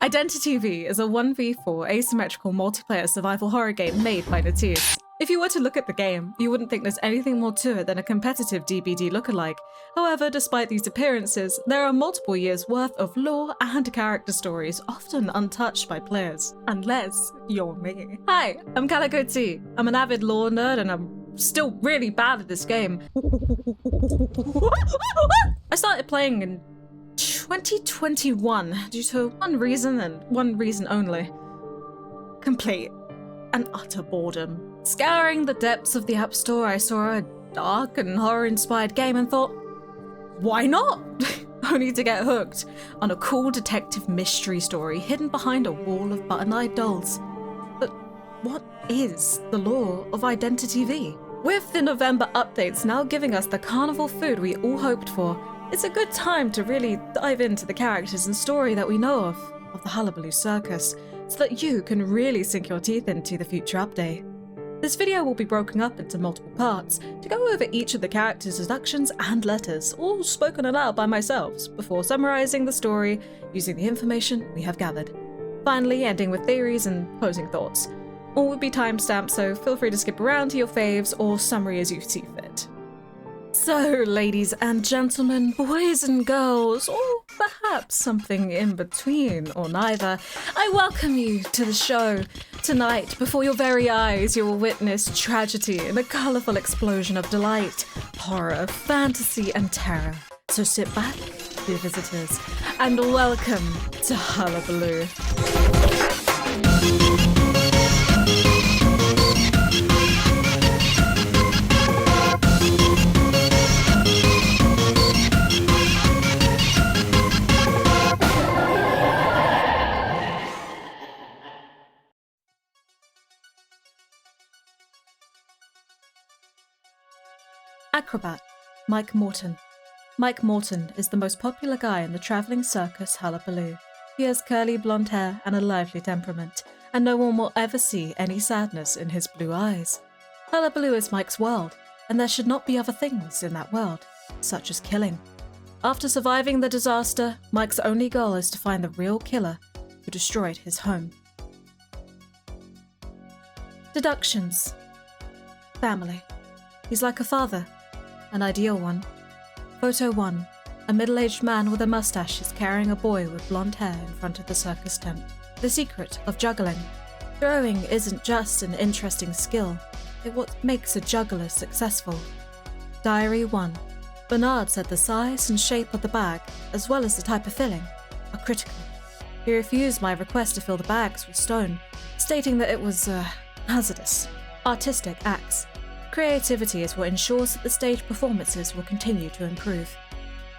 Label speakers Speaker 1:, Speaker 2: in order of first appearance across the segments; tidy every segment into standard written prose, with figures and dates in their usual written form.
Speaker 1: Identity V is a 1v4 asymmetrical multiplayer survival horror game made by Natalie. If you were to look at the game, you wouldn't think there's anything more to it than a competitive DBD lookalike. However, despite these appearances, there are multiple years worth of lore and character stories often untouched by players. Unless you're me. Hi, I'm CalicoTea. I'm an avid lore nerd and I'm still really bad at this game. I started playing in 2021 due to one reason and one reason only. Complete and utter boredom. Scouring the depths of the App Store, I saw a dark and horror-inspired game and thought, why not? Only to get hooked on a cool detective mystery story hidden behind a wall of button-eyed dolls. But what is the lore of Identity V? With the November updates now giving us the carnival food we all hoped for, it's a good time to really dive into the characters and story that we know of the Hullabaloo Circus, so that you can really sink your teeth into the future update. This video will be broken up into multiple parts to go over each of the characters' deductions and letters, all spoken aloud by myself, before summarizing the story using the information we have gathered. Finally, ending with theories and closing thoughts. All will be timestamped, so feel free to skip around to your faves or summary as you see fit. So, ladies and gentlemen, boys and girls, or perhaps something in between or neither, I welcome you to the show. Tonight, before your very eyes, you will witness tragedy and a colourful explosion of delight, horror, fantasy, and terror. So sit back, dear visitors, and welcome to Hullabaloo. Acrobat, Mike Morton. Mike Morton is the most popular guy in the travelling circus Hullabaloo. He has curly blonde hair and a lively temperament, and no one will ever see any sadness in his blue eyes. Hullabaloo is Mike's world, and there should not be other things in that world, such as killing. After surviving the disaster, Mike's only goal is to find the real killer who destroyed his home. Deductions. Family. He's like a father. An ideal one. Photo 1. A middle-aged man with a mustache is carrying a boy with blonde hair in front of the circus tent. The secret of juggling. Throwing isn't just an interesting skill, it's what makes a juggler successful. Diary 1. Bernard said the size and shape of the bag, as well as the type of filling, are critical. He refused my request to fill the bags with stone, stating that it was, hazardous. Artistic acts. Creativity is what ensures that the stage performances will continue to improve.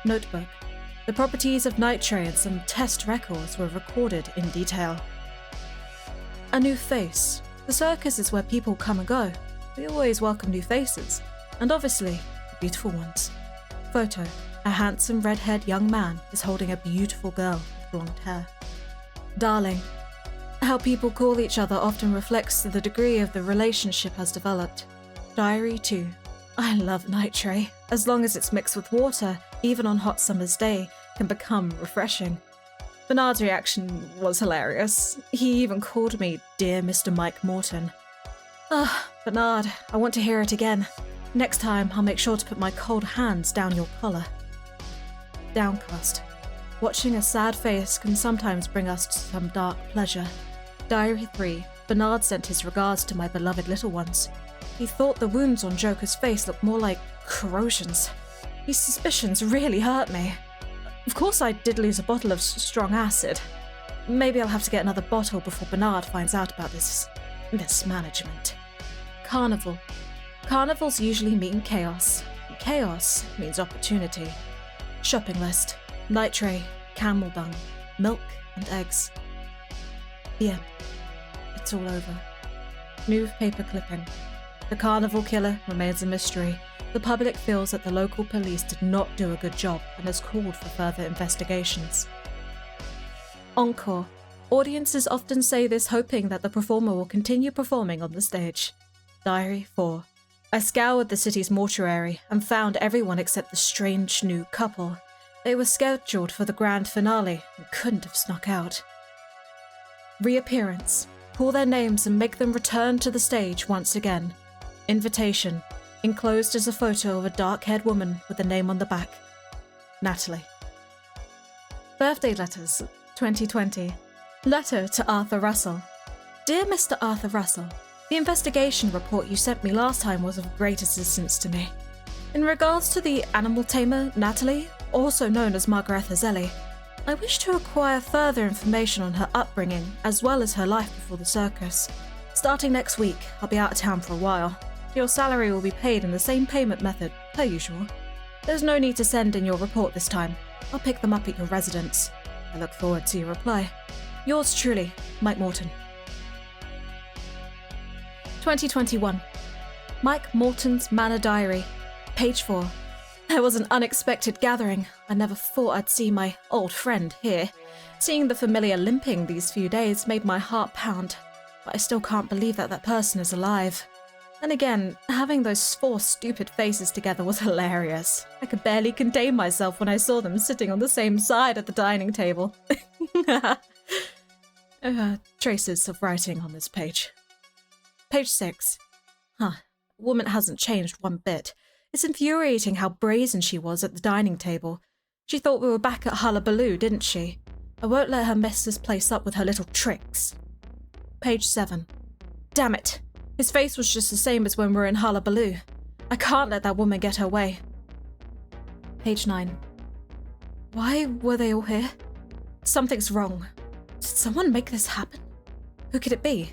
Speaker 1: Notebook. The properties of nitrate and some test records were recorded in detail. A new face. The circus is where people come and go. We always welcome new faces, and obviously, beautiful ones. Photo. A handsome red-haired young man is holding a beautiful girl with blonde hair. Darling. How people call each other often reflects the degree of the relationship has developed. Diary 2. I love nitrate. As long as it's mixed with water, even on hot summer's day, can become refreshing. Bernard's reaction was hilarious. He even called me Dear Mr. Mike Morton. Bernard, I want to hear it again. Next time, I'll make sure to put my cold hands down your collar. Downcast. Watching a sad face can sometimes bring us to some dark pleasure. Diary 3. Bernard sent his regards to my beloved little ones. He thought the wounds on Joker's face looked more like corrosions. These suspicions really hurt me. Of course I did lose a bottle of strong acid. Maybe I'll have to get another bottle before Bernard finds out about this mismanagement. Carnival. Carnivals usually mean chaos. Chaos means opportunity. Shopping list. Nitrate, camel dung, milk and eggs. The end. It's all over. Newspaper clipping. The carnival killer remains a mystery. The public feels that the local police did not do a good job and has called for further investigations. Encore. Audiences often say this hoping that the performer will continue performing on the stage. Diary 4. I scoured the city's mortuary and found everyone except the strange new couple. They were scheduled for the grand finale and couldn't have snuck out. Reappearance. Call their names and make them return to the stage once again. Invitation. Enclosed is a photo of a dark-haired woman with a name on the back. Natalie. Birthday letters, 2020. Letter to Arthur Russell. Dear Mr. Arthur Russell, the investigation report you sent me last time was of great assistance to me. In regards to the animal tamer, Natalie, also known as Margaretha Zelli, I wish to acquire further information on her upbringing, as well as her life before the circus. Starting next week, I'll be out of town for a while. Your salary will be paid in the same payment method, per usual. There's no need to send in your report this time. I'll pick them up at your residence. I look forward to your reply. Yours truly, Mike Morton. 2021. Mike Morton's Manor Diary. Page 4. There was an unexpected gathering. I never thought I'd see my old friend here. Seeing the familiar limping these few days made my heart pound, but I still can't believe that person is alive. And again, having those four stupid faces together was hilarious. I could barely contain myself when I saw them sitting on the same side at the dining table. Traces of writing on this page. Page 6. The woman hasn't changed one bit. It's infuriating how brazen she was at the dining table. She thought we were back at Hullabaloo, didn't she? I won't let her mess this place up with her little tricks. Page 7. Damn it. His face was just the same as when we were in Hullabaloo. I can't let that woman get her way. Page 9. Why were they all here? Something's wrong. Did someone make this happen? Who could it be?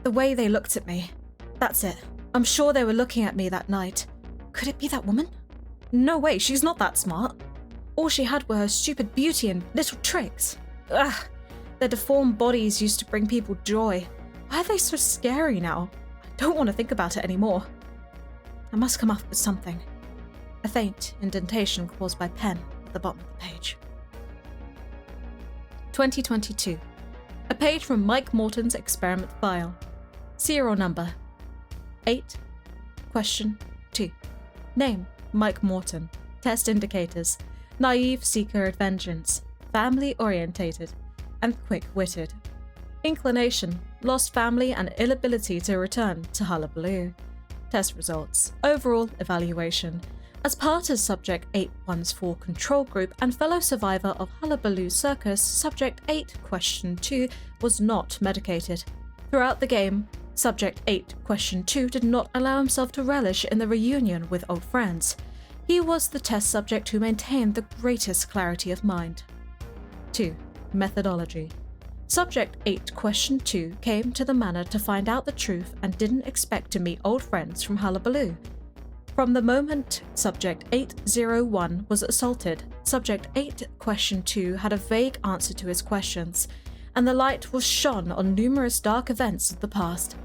Speaker 1: The way they looked at me. That's it. I'm sure they were looking at me that night. Could it be that woman? No way, she's not that smart. All she had were her stupid beauty and little tricks. Ugh, their deformed bodies used to bring people joy. Why are they so scary now? I don't want to think about it anymore. I must come up with something. A faint indentation caused by pen at the bottom of the page. 2022. A page from Mike Morton's experiment file. Serial number 8, question 2. Name, Mike Morton. Test indicators, naive seeker of vengeance, family-orientated, and quick-witted. Inclination, lost family and inability to return to Hullabaloo. Test results, overall evaluation. As part of Subject 8-1's control group and fellow survivor of Hullabaloo Circus, Subject 8, question 2 was not medicated. Throughout the game, Subject 8, question 2 did not allow himself to relish in the reunion with old friends. He was the test subject who maintained the greatest clarity of mind. 2. Methodology. Subject 8, question 2 came to the manor to find out the truth and didn't expect to meet old friends from Hullabaloo. From the moment Subject 801 was assaulted, Subject 8, question 2 had a vague answer to his questions, and the light was shone on numerous dark events of the past.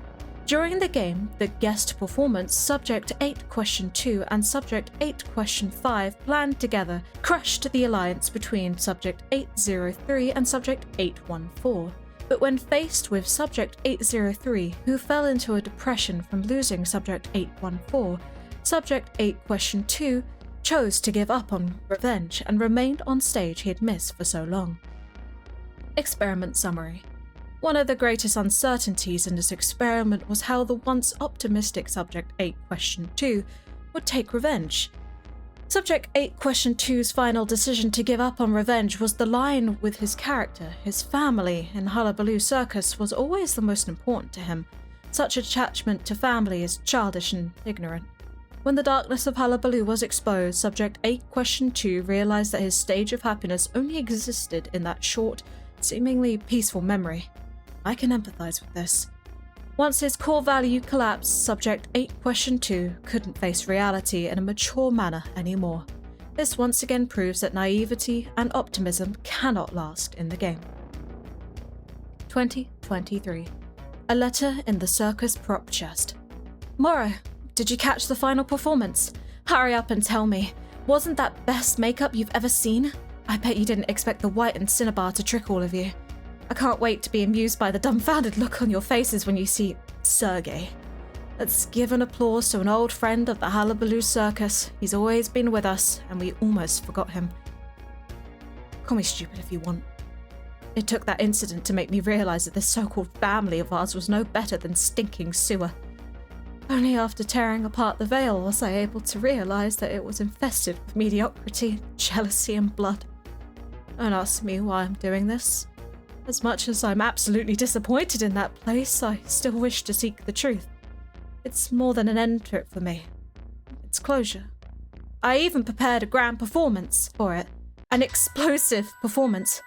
Speaker 1: During the game, the guest performance, Subject 8, question 2 and Subject 8, question 5 planned together, crushed the alliance between Subject 803 and Subject 814. But when faced with Subject 803, who fell into a depression from losing Subject 814, Subject 8, question 2 chose to give up on revenge and remained on stage he had missed for so long. Experiment summary. One of the greatest uncertainties in this experiment was how the once optimistic Subject 8, question 2 would take revenge. Subject 8, question 2's final decision to give up on revenge was the line with his character. His family in Hullabaloo Circus was always the most important to him. Such attachment to family is childish and ignorant. When the darkness of Hullabaloo was exposed, Subject 8, question 2 realized that his stage of happiness only existed in that short, seemingly peaceful memory. I can empathize with this. Once his core value collapsed, Subject 8, question 2 couldn't face reality in a mature manner anymore. This once again proves that naivety and optimism cannot last in the game. 2023. A letter in the circus prop chest. Murro, did you catch the final performance? Hurry up and tell me. Wasn't that best makeup you've ever seen? I bet you didn't expect the white and cinnabar to trick all of you. I can't wait to be amused by the dumbfounded look on your faces when you see Sergey. Let's give an applause to an old friend of the Hullabaloo Circus. He's always been with us, and we almost forgot him. Call me stupid if you want. It took that incident to make me realize that this so-called family of ours was no better than stinking sewer. Only after tearing apart the veil was I able to realize that it was infested with mediocrity, jealousy, and blood. Don't ask me why I'm doing this. As much as I'm absolutely disappointed in that place, I still wish to seek the truth. It's more than an end to it for me. It's closure. I even prepared a grand performance for it. An explosive performance.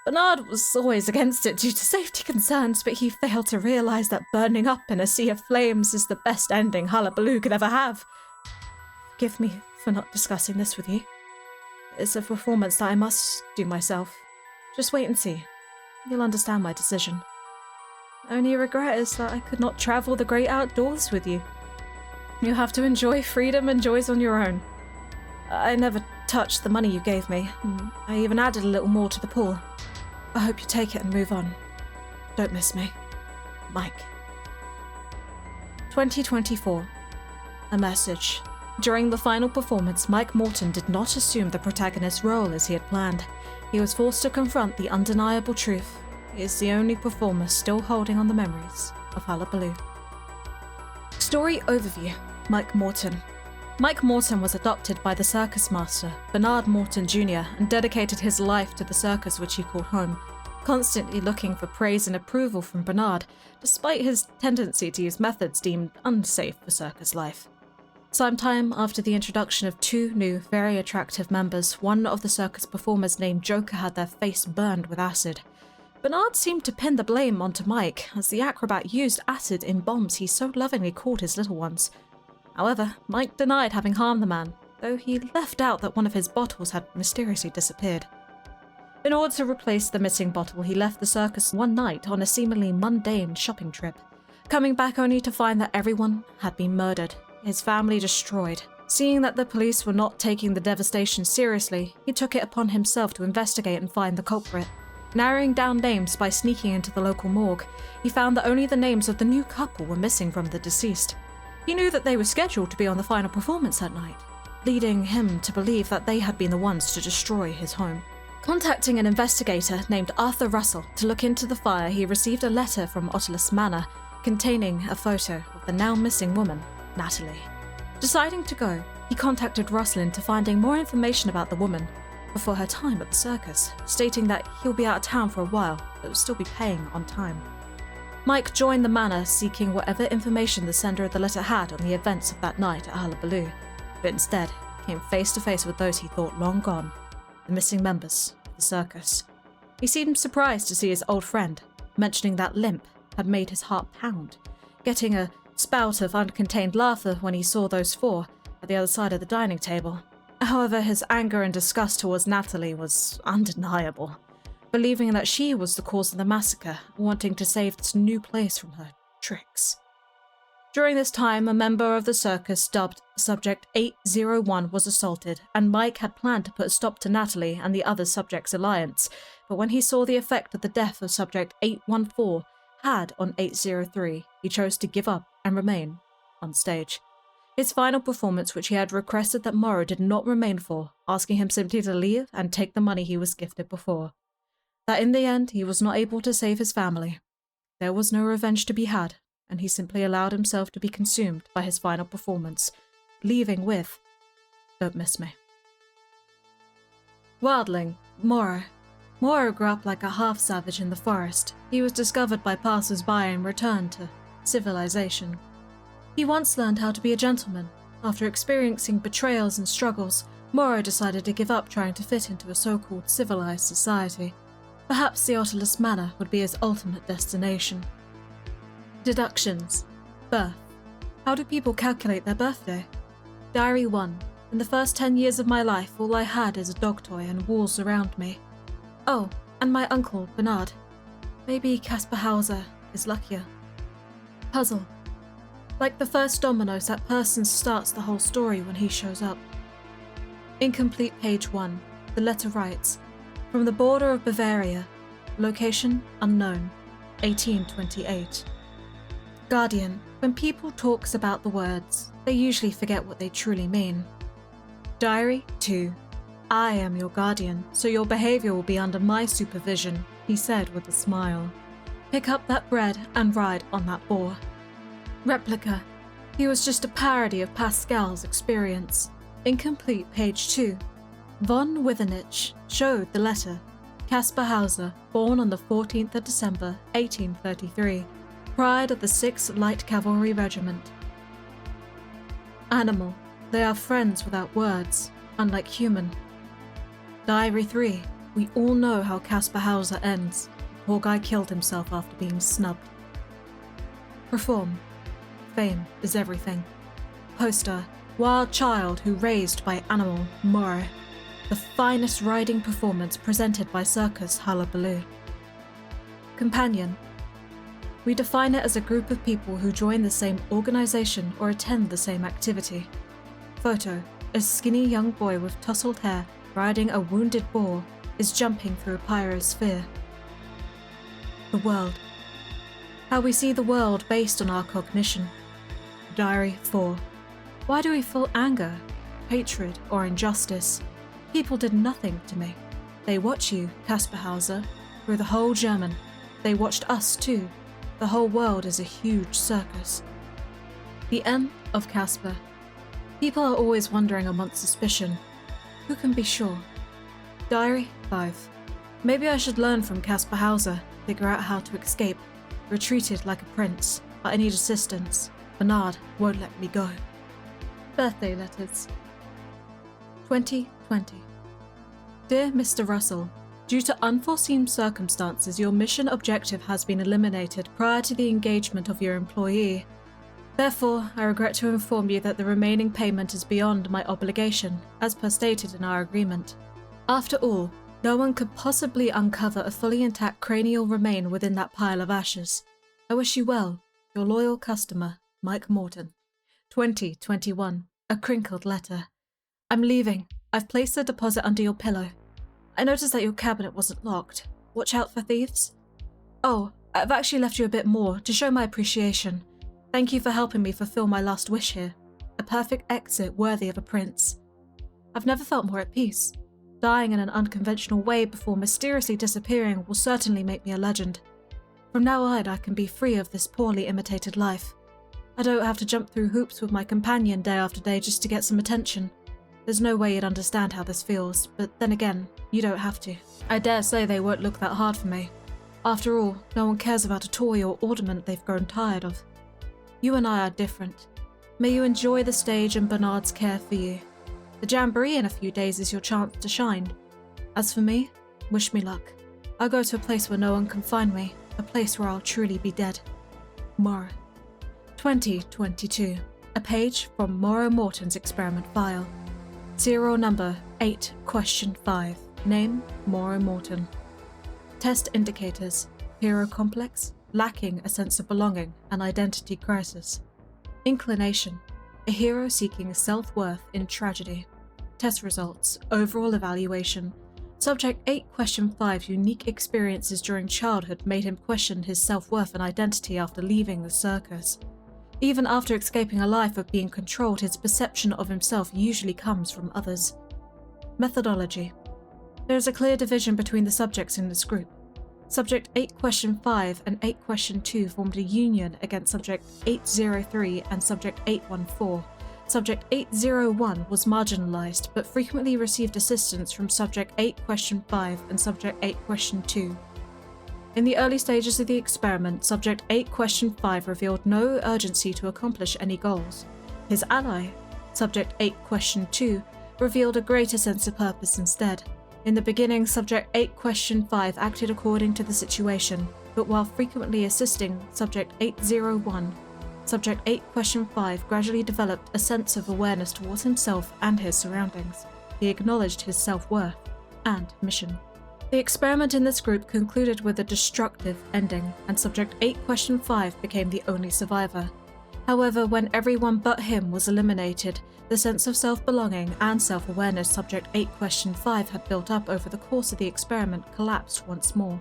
Speaker 1: Bernard was always against it due to safety concerns, but he failed to realize that burning up in a sea of flames is the best ending Hullabaloo could ever have. Forgive me for not discussing this with you. It's a performance that I must do myself. Just wait and see. You'll understand my decision. Only regret is that I could not travel the great outdoors with you. You have to enjoy freedom and joys on your own. I never touched the money you gave me. I even added a little more to the pool. I hope you take it and move on. Don't miss me. Mike. 2024. A message. During the final performance, Mike Morton did not assume the protagonist's role as he had planned. He was forced to confront the undeniable truth. He is the only performer still holding on the memories of Hullabaloo. Story overview. Mike Morton. Mike Morton was adopted by the circus master, Bernard Morton Jr., and dedicated his life to the circus which he called home, constantly looking for praise and approval from Bernard, despite his tendency to use methods deemed unsafe for circus life. Sometime after the introduction of two new, very attractive members, one of the circus performers named Joker had their face burned with acid. Bernard seemed to pin the blame onto Mike, as the acrobat used acid in bombs he so lovingly called his little ones. However, Mike denied having harmed the man, though he left out that one of his bottles had mysteriously disappeared. In order to replace the missing bottle, he left the circus one night on a seemingly mundane shopping trip, coming back only to find that everyone had been murdered, his family destroyed. Seeing that the police were not taking the devastation seriously, he took it upon himself to investigate and find the culprit. Narrowing down names by sneaking into the local morgue, he found that only the names of the new couple were missing from the deceased. He knew that they were scheduled to be on the final performance that night, leading him to believe that they had been the ones to destroy his home. Contacting an investigator named Arthur Russell to look into the fire, he received a letter from Otilus Manor containing a photo of the now missing woman, Natalie. Deciding to go, he contacted Russell into finding more information about the woman before her time at the circus, stating that he'll be out of town for a while, but will still be paying on time. Mike joined the manor seeking whatever information the sender of the letter had on the events of that night at Hullabaloo, but instead came face to face with those he thought long gone, the missing members of the circus. He seemed surprised to see his old friend, mentioning that limp had made his heart pound, getting a spout of uncontained laughter when he saw those four at the other side of the dining table. However, his anger and disgust towards Natalie was undeniable, believing that she was the cause of the massacre, wanting to save this new place from her tricks. During this time, a member of the circus dubbed Subject 801 was assaulted, and Mike had planned to put a stop to Natalie and the other subjects' alliance, but when he saw the effect that the death of Subject 814 had on 803, he chose to give up and remain on stage. His final performance, which he had requested that Murro did not remain for, asking him simply to leave and take the money he was gifted before. That in the end, he was not able to save his family. There was no revenge to be had, and he simply allowed himself to be consumed by his final performance, leaving with, "Don't miss me." Wildling, Murro. Murro grew up like a half-savage in the forest. He was discovered by passers-by and returned to civilization. He once learned how to be a gentleman. After experiencing betrayals and struggles, Murro decided to give up trying to fit into a so-called civilized society. Perhaps the Otilus Manor would be his ultimate destination. Deductions. Birth. How do people calculate their birthday? Diary 1. In the first 10 years of my life, all I had is a dog toy and walls around me. Oh, and my uncle, Bernard. Maybe Caspar Hauser is luckier. Puzzle. Like the first dominoes, that person starts the whole story when he shows up. Incomplete page 1. The letter writes, "From the border of Bavaria. Location unknown. 1828. Guardian. When people talks about the words, they usually forget what they truly mean. Diary 2. I am your guardian, so your behavior will be under my supervision. he said with a smile. Pick up that bread and ride on that boar. Replica. He was just a parody of Pascal's experience. Incomplete page 2. Von Withenich showed the letter. Caspar Hauser, born on the 14th of December, 1833. Pride of the 6th Light Cavalry Regiment. Animal. They are friends without words, unlike human. Diary 3. We all know how Caspar Hauser ends. The poor guy killed himself after being snubbed. Perform. Fame is everything. Poster. Wild child who raised by animal, Murro. The finest riding performance presented by Circus Hullabaloo. Companion. We define it as a group of people who join the same organization or attend the same activity. Photo. A skinny young boy with tousled hair riding a wounded boar is jumping through a pyrosphere. The world. How we see the world based on our cognition. Diary 4. Why do we feel anger, hatred, or injustice? People did nothing to me. They watch you, Caspar Hauser, through the whole German. They watched us too. The whole world is a huge circus. The end of Caspar. People are always wondering amongst suspicion. Who can be sure? Diary 5. Maybe I should learn from Caspar Hauser, figure out how to escape. Retreated like a prince, but I need assistance. Bernard won't let me go. Birthday letters. 2020. Dear Mr. Russell, due to unforeseen circumstances, your mission objective has been eliminated prior to the engagement of your employee. Therefore, I regret to inform you that the remaining payment is beyond my obligation, as per stated in our agreement. After all, no one could possibly uncover a fully intact cranial remain within that pile of ashes. I wish you well. Your loyal customer, Mike Morton. 2021. A crinkled letter. I'm leaving. I've placed the deposit under your pillow. I noticed that your cabinet wasn't locked. Watch out for thieves. Oh, I've actually left you a bit more to show my appreciation. Thank you for helping me fulfill my last wish here. A perfect exit worthy of a prince. I've never felt more at peace. Dying in an unconventional way before mysteriously disappearing will certainly make me a legend. From now on, I can be free of this poorly imitated life. I don't have to jump through hoops with my companion day after day just to get some attention. There's no way you'd understand how this feels, but then again, you don't have to. I dare say they won't look that hard for me. After all, no one cares about a toy or ornament they've grown tired of. You and I are different. May you enjoy the stage and Bernard's care for you. The jamboree in a few days is your chance to shine. As for me, wish me luck. I'll go to a place where no one can find me, a place where I'll truly be dead. Murro. 2022. A page from Murro Morton's experiment file. Serial number 8, question 5. Name, Murro Morton. Test indicators. Hero complex, lacking a sense of belonging and identity crisis. Inclination. A hero seeking self-worth in tragedy. Test results. Overall evaluation. Subject 8, question 5. Unique experiences during childhood made him question his self-worth and identity after leaving the circus. Even after escaping a life of being controlled, his perception of himself usually comes from others. Methodology. There is a clear division between the subjects in this group. Subject 8, question 5 and 8, question 2 formed a union against Subject 803 and Subject 814. Subject 801 was marginalized but frequently received assistance from Subject 8, question 5 and Subject 8, question 2. In the early stages of the experiment, Subject 8, question 5 revealed no urgency to accomplish any goals. His ally, Subject 8, question 2, revealed a greater sense of purpose instead. In the beginning, Subject 8, question 5 acted according to the situation, but while frequently assisting Subject 801, Subject 8, question 5 gradually developed a sense of awareness towards himself and his surroundings. He acknowledged his self-worth and mission. The experiment in this group concluded with a destructive ending, and Subject 8, question 5 became the only survivor. However, when everyone but him was eliminated, the sense of self-belonging and self-awareness Subject 8, question 5 had built up over the course of the experiment collapsed once more.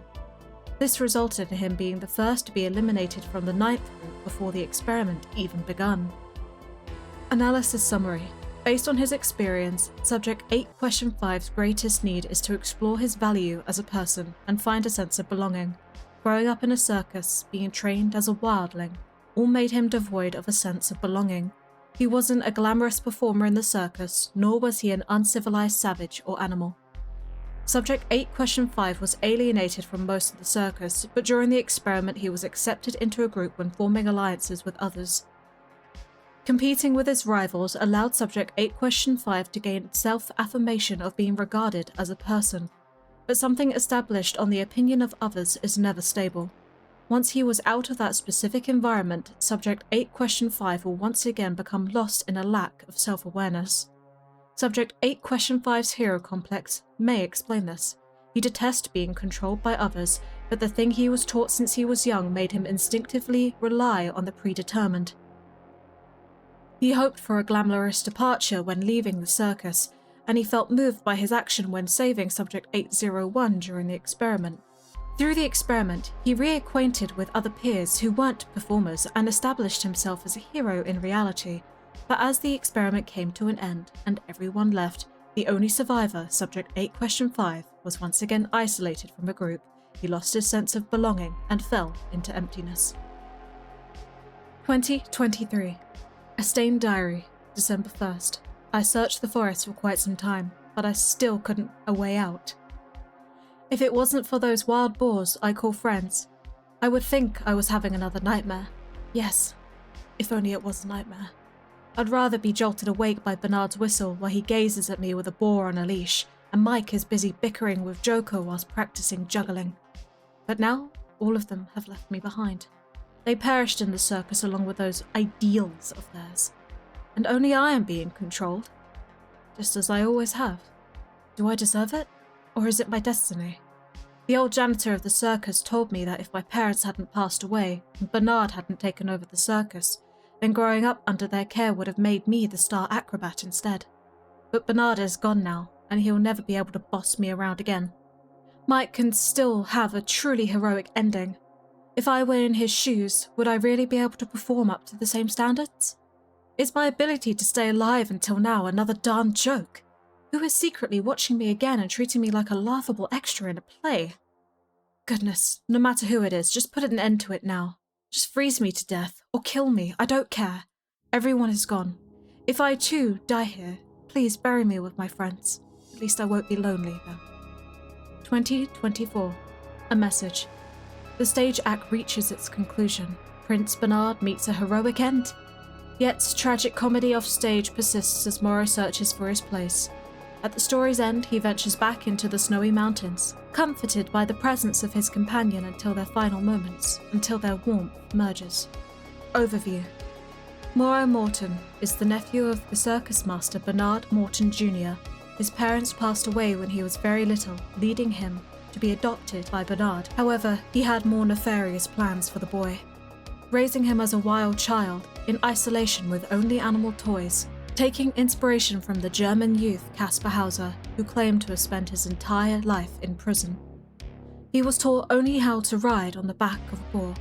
Speaker 1: This resulted in him being the first to be eliminated from the 9th group before the experiment even begun. Analysis summary. Based on his experience, Subject 8 Question 5's greatest need is to explore his value as a person and find a sense of belonging. Growing up in a circus, being trained as a wildling, all made him devoid of a sense of belonging. He wasn't a glamorous performer in the circus, nor was he an uncivilized savage or animal. Subject 8 Question 5 was alienated from most of the circus, but during the experiment he was accepted into a group when forming alliances with others. Competing with his rivals allowed Subject 8 Question 5 to gain self-affirmation of being regarded as a person, but something established on the opinion of others is never stable. Once he was out of that specific environment, Subject 8 Question 5 will once again become lost in a lack of self-awareness. Subject 8 Question 5's hero complex may explain this. He detests being controlled by others, but the thing he was taught since he was young made him instinctively rely on the predetermined. He hoped for a glamorous departure when leaving the circus, and he felt moved by his action when saving Subject 801 during the experiment. Through the experiment, he reacquainted with other peers who weren't performers and established himself as a hero in reality. But as the experiment came to an end and everyone left, the only survivor, Subject 8 Question 5, was once again isolated from a group. He lost his sense of belonging and fell into emptiness. 2023. A Stained Diary, December 1st. I searched the forest for quite some time, but I still couldn't a way out. If it wasn't for those wild boars I call friends, I would think I was having another nightmare. Yes, if only it was a nightmare. I'd rather be jolted awake by Bernard's whistle while he gazes at me with a boar on a leash, and Mike is busy bickering with Joko whilst practicing juggling. But now, all of them have left me behind. They perished in the circus along with those ideals of theirs. And only I am being controlled. Just as I always have. Do I deserve it? Or is it my destiny? The old janitor of the circus told me that if my parents hadn't passed away, and Bernard hadn't taken over the circus, then growing up under their care would have made me the star acrobat instead. But Bernard is gone now, and he'll never be able to boss me around again. Mike can still have a truly heroic ending. If I were in his shoes, would I really be able to perform up to the same standards? Is my ability to stay alive until now another darn joke? Who is secretly watching me again and treating me like a laughable extra in a play? Goodness, no matter who it is, just put an end to it now. Just freeze me to death, or kill me, I don't care. Everyone is gone. If I too die here, please bury me with my friends. At least I won't be lonely then. 2024. A message. The stage act reaches its conclusion. Prince Bernard meets a heroic end. Yet tragic comedy off stage persists as Murro searches for his place. At the story's end, he ventures back into the snowy mountains, comforted by the presence of his companion until their final moments, until their warmth merges. Overview. Murro Morton is the nephew of the circus master Bernard Morton Jr. His parents passed away when he was very little, leading him to be adopted by Bernard. However, he had more nefarious plans for the boy. Raising him as a wild child, in isolation with only animal toys, taking inspiration from the German youth Caspar Hauser, who claimed to have spent his entire life in prison. He was taught only how to ride on the back of a boar.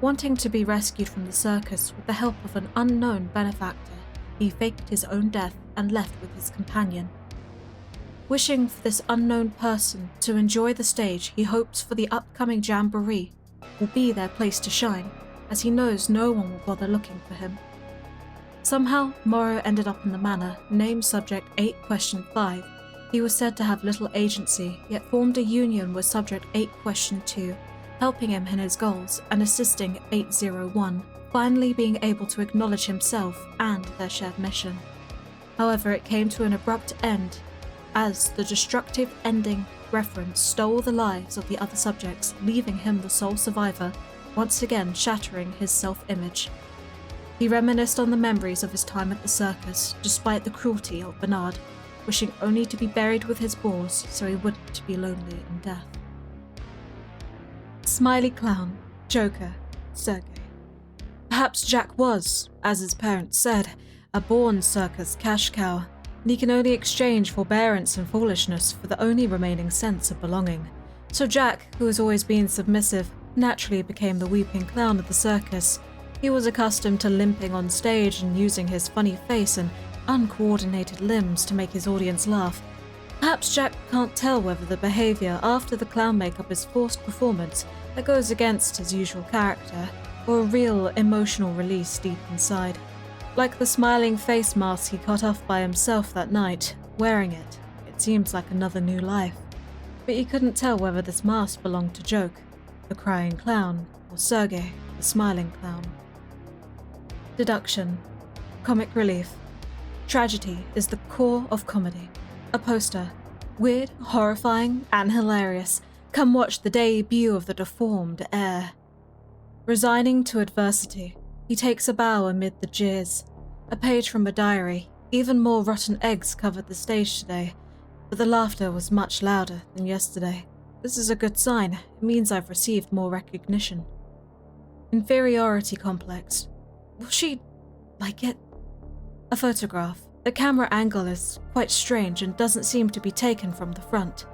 Speaker 1: Wanting to be rescued from the circus with the help of an unknown benefactor, he faked his own death and left with his companion. Wishing for this unknown person to enjoy the stage, he hopes for the upcoming jamboree will be their place to shine, as he knows no one will bother looking for him. Somehow, Murro ended up in the manor, named Subject 8 Question 5. He was said to have little agency, yet formed a union with Subject 8 Question 2, helping him in his goals and assisting 801, finally being able to acknowledge himself and their shared mission. However, it came to an abrupt end, as the destructive ending reference stole the lives of the other subjects, leaving him the sole survivor, once again shattering his self-image. He reminisced on the memories of his time at the circus, despite the cruelty of Bernard, wishing only to be buried with his boars so he wouldn't be lonely in death. Smiley Clown, Joker, Sergei. Perhaps Jack was, as his parents said, a born circus cash cow, and he can only exchange forbearance and foolishness for the only remaining sense of belonging. So Jack, who has always been submissive, naturally became the weeping clown of the circus. He was accustomed to limping on stage and using his funny face and uncoordinated limbs to make his audience laugh. Perhaps Jack can't tell whether the behaviour after the clown makeup is forced performance that goes against his usual character, or a real emotional release deep inside. Like the smiling face mask he cut off by himself that night, wearing it seems like another new life. But he couldn't tell whether this mask belonged to Joke, the crying clown, or Sergei, the smiling clown. Deduction. Comic relief. Tragedy is the core of comedy. A poster. Weird, horrifying, and hilarious. Come watch the debut of the deformed heir. Resigning to adversity, he takes a bow amid the jeers. A page from a diary. Even more rotten eggs covered the stage today, but the laughter was much louder than yesterday. This is a good sign. It means I've received more recognition. Inferiority complex. Will she like it? A photograph. The camera angle is quite strange and doesn't seem to be taken from the front.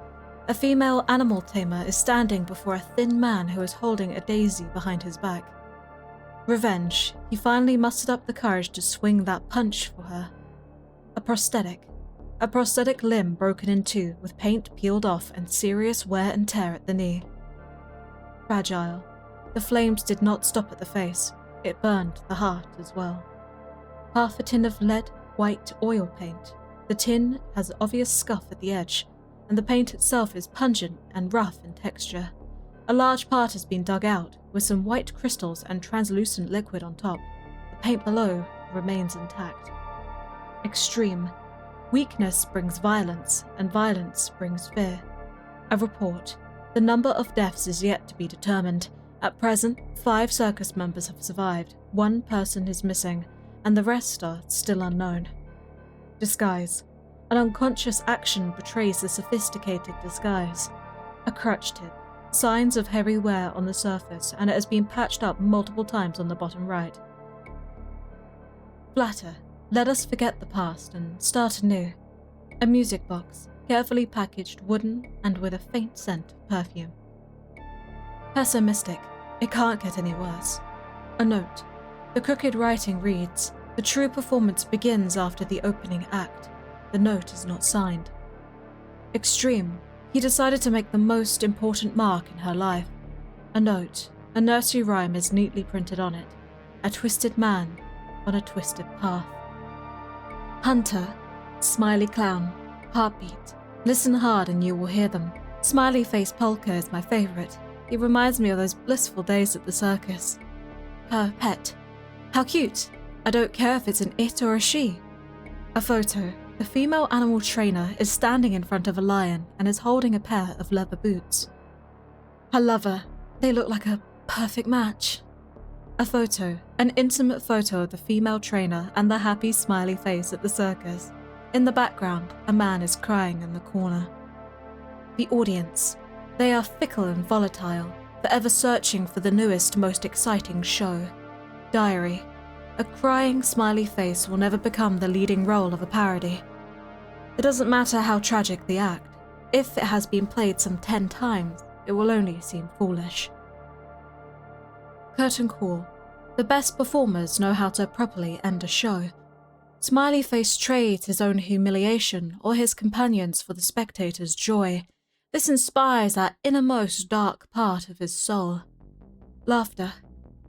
Speaker 1: A female animal tamer is standing before a thin man who is holding a daisy behind his back. Revenge. He finally mustered up the courage to swing that punch for her. A prosthetic. A prosthetic limb broken in two with paint peeled off and serious wear and tear at the knee. Fragile. The flames did not stop at the face. It burned the heart as well. Half a tin of lead white oil paint. The tin has an obvious scuff at the edge, and the paint itself is pungent and rough in texture. A large part has been dug out, with some white crystals and translucent liquid on top. The paint below remains intact. Extreme. Weakness brings violence, and violence brings fear. A report. The number of deaths is yet to be determined. At present, 5 circus members have survived, 1 person is missing, and the rest are still unknown. Disguise. An unconscious action betrays the sophisticated disguise. A crutch tip. Signs of heavy wear on the surface, and it has been patched up multiple times on the bottom right. Flatter. Let us forget the past and start anew. A music box, carefully packaged, wooden, and with a faint scent of perfume. Pessimistic. It can't get any worse. A note. The crooked writing reads, "The true performance begins after the opening act." The note is not signed. Extreme. He decided to make the most important mark in her life. A note. A nursery rhyme is neatly printed on it. A twisted man on a twisted path. Hunter. Smiley clown. Heartbeat. Listen hard and you will hear them. Smiley face polka is my favourite. He reminds me of those blissful days at the circus. Her pet. How cute. I don't care if it's an it or a she. A photo. The female animal trainer is standing in front of a lion and is holding a pair of leather boots. Her lover. They look like a perfect match. A photo. An intimate photo of the female trainer and the happy smiley face at the circus. In the background, a man is crying in the corner. The audience. They are fickle and volatile, forever searching for the newest, most exciting show. Diary. A crying smiley face will never become the leading role of a parody. It doesn't matter how tragic the act. If it has been played some 10 times, it will only seem foolish. Curtain call. The best performers know how to properly end a show. Smiley face trades his own humiliation or his companions for the spectator's joy. This inspires that innermost dark part of his soul. Laughter.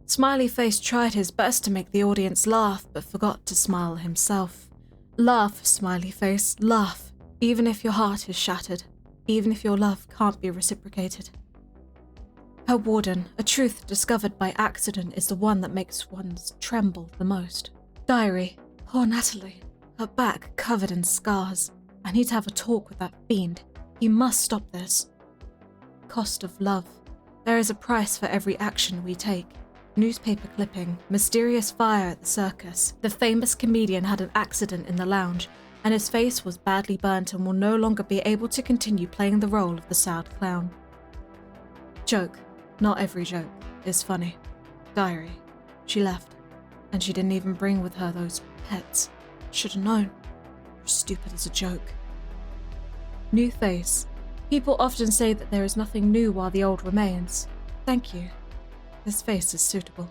Speaker 1: Smiley face tried his best to make the audience laugh, but forgot to smile himself. Laugh, smiley face, laugh, even if your heart is shattered, even if your love can't be reciprocated. Her warden, a truth discovered by accident, is the one that makes one tremble the most. Diary. Poor Natalie. Her back covered in scars. I need to have a talk with that fiend. He must stop this. Cost of love. There is a price for every action we take. Newspaper clipping. Mysterious fire at the circus. The famous comedian had an accident in the lounge, and his face was badly burnt and will no longer be able to continue playing the role of the sad clown. Joke. Not every joke is funny. Diary. She left, and she didn't even bring with her those pets. Should have known. You're stupid as a joke. New face. People often say that there is nothing new while the old remains. Thank you. This face is suitable.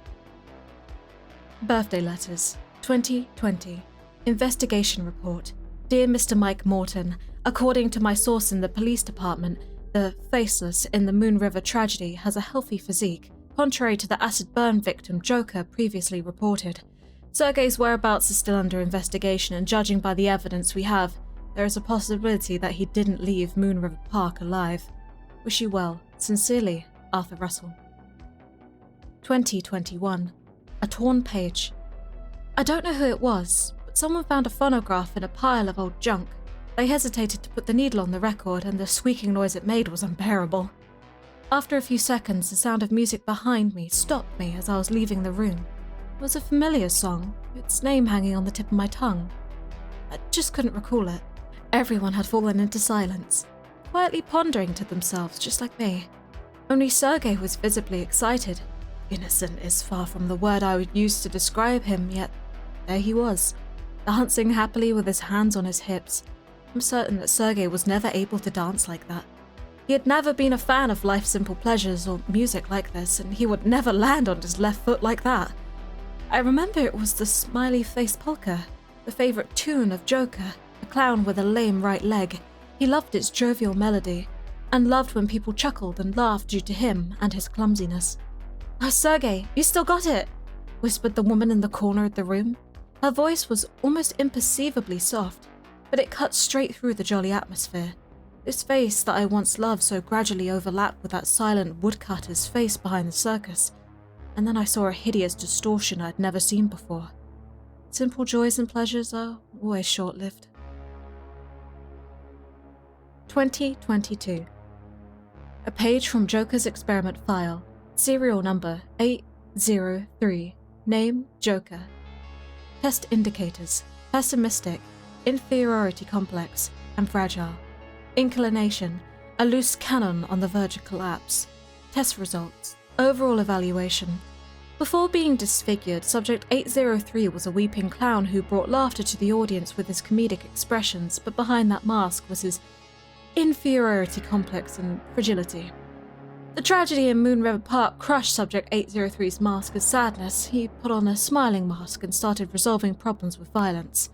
Speaker 1: Birthday letters. 2020. Investigation report. Dear Mr. Mike Morton, according to my source in the police department, the faceless in the Moon River tragedy has a healthy physique, contrary to the acid burn victim Joker previously reported. Sergei's whereabouts is still under investigation, and judging by the evidence we have, there is a possibility that he didn't leave Moon River Park alive. Wish you well. Sincerely, Arthur Russell. 2021. A torn page. I don't know who it was, but someone found a phonograph in a pile of old junk. They hesitated to put the needle on the record, and the squeaking noise it made was unbearable. After a few seconds, the sound of music behind me stopped me as I was leaving the room. It was a familiar song, its name hanging on the tip of my tongue. I just couldn't recall it. Everyone had fallen into silence, quietly pondering to themselves just like me. Only Sergei was visibly excited. Innocent is far from the word I would use to describe him, yet there he was, dancing happily with his hands on his hips. I'm certain that Sergei was never able to dance like that. He had never been a fan of life's simple pleasures or music like this, and he would never land on his left foot like that. I remember it was the smiley face polka, the favourite tune of Joker, a clown with a lame right leg. He loved its jovial melody, and loved when people chuckled and laughed due to him and his clumsiness. "Oh, Sergei, you still got it," whispered the woman in the corner of the room. Her voice was almost imperceivably soft, but it cut straight through the jolly atmosphere. This face that I once loved so gradually overlapped with that silent woodcutter's face behind the circus, and then I saw a hideous distortion I'd never seen before. Simple joys and pleasures are always short-lived. 2022. A page from Joker's experiment file. Serial number 803. Name Joker. Test indicators: pessimistic, inferiority complex, and fragile. Inclination: a loose canon on the verge of collapse. Test results: overall evaluation. Before being disfigured, Subject 803 was a weeping clown who brought laughter to the audience with his comedic expressions, but behind that mask was his inferiority complex and fragility. The tragedy in Moon River Park crushed Subject 803's mask as sadness. He put on a smiling mask and started resolving problems with violence.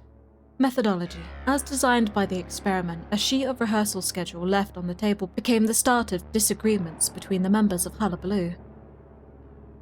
Speaker 1: Methodology. As designed by the experiment, a sheet of rehearsal schedule left on the table became the start of disagreements between the members of Hullabaloo.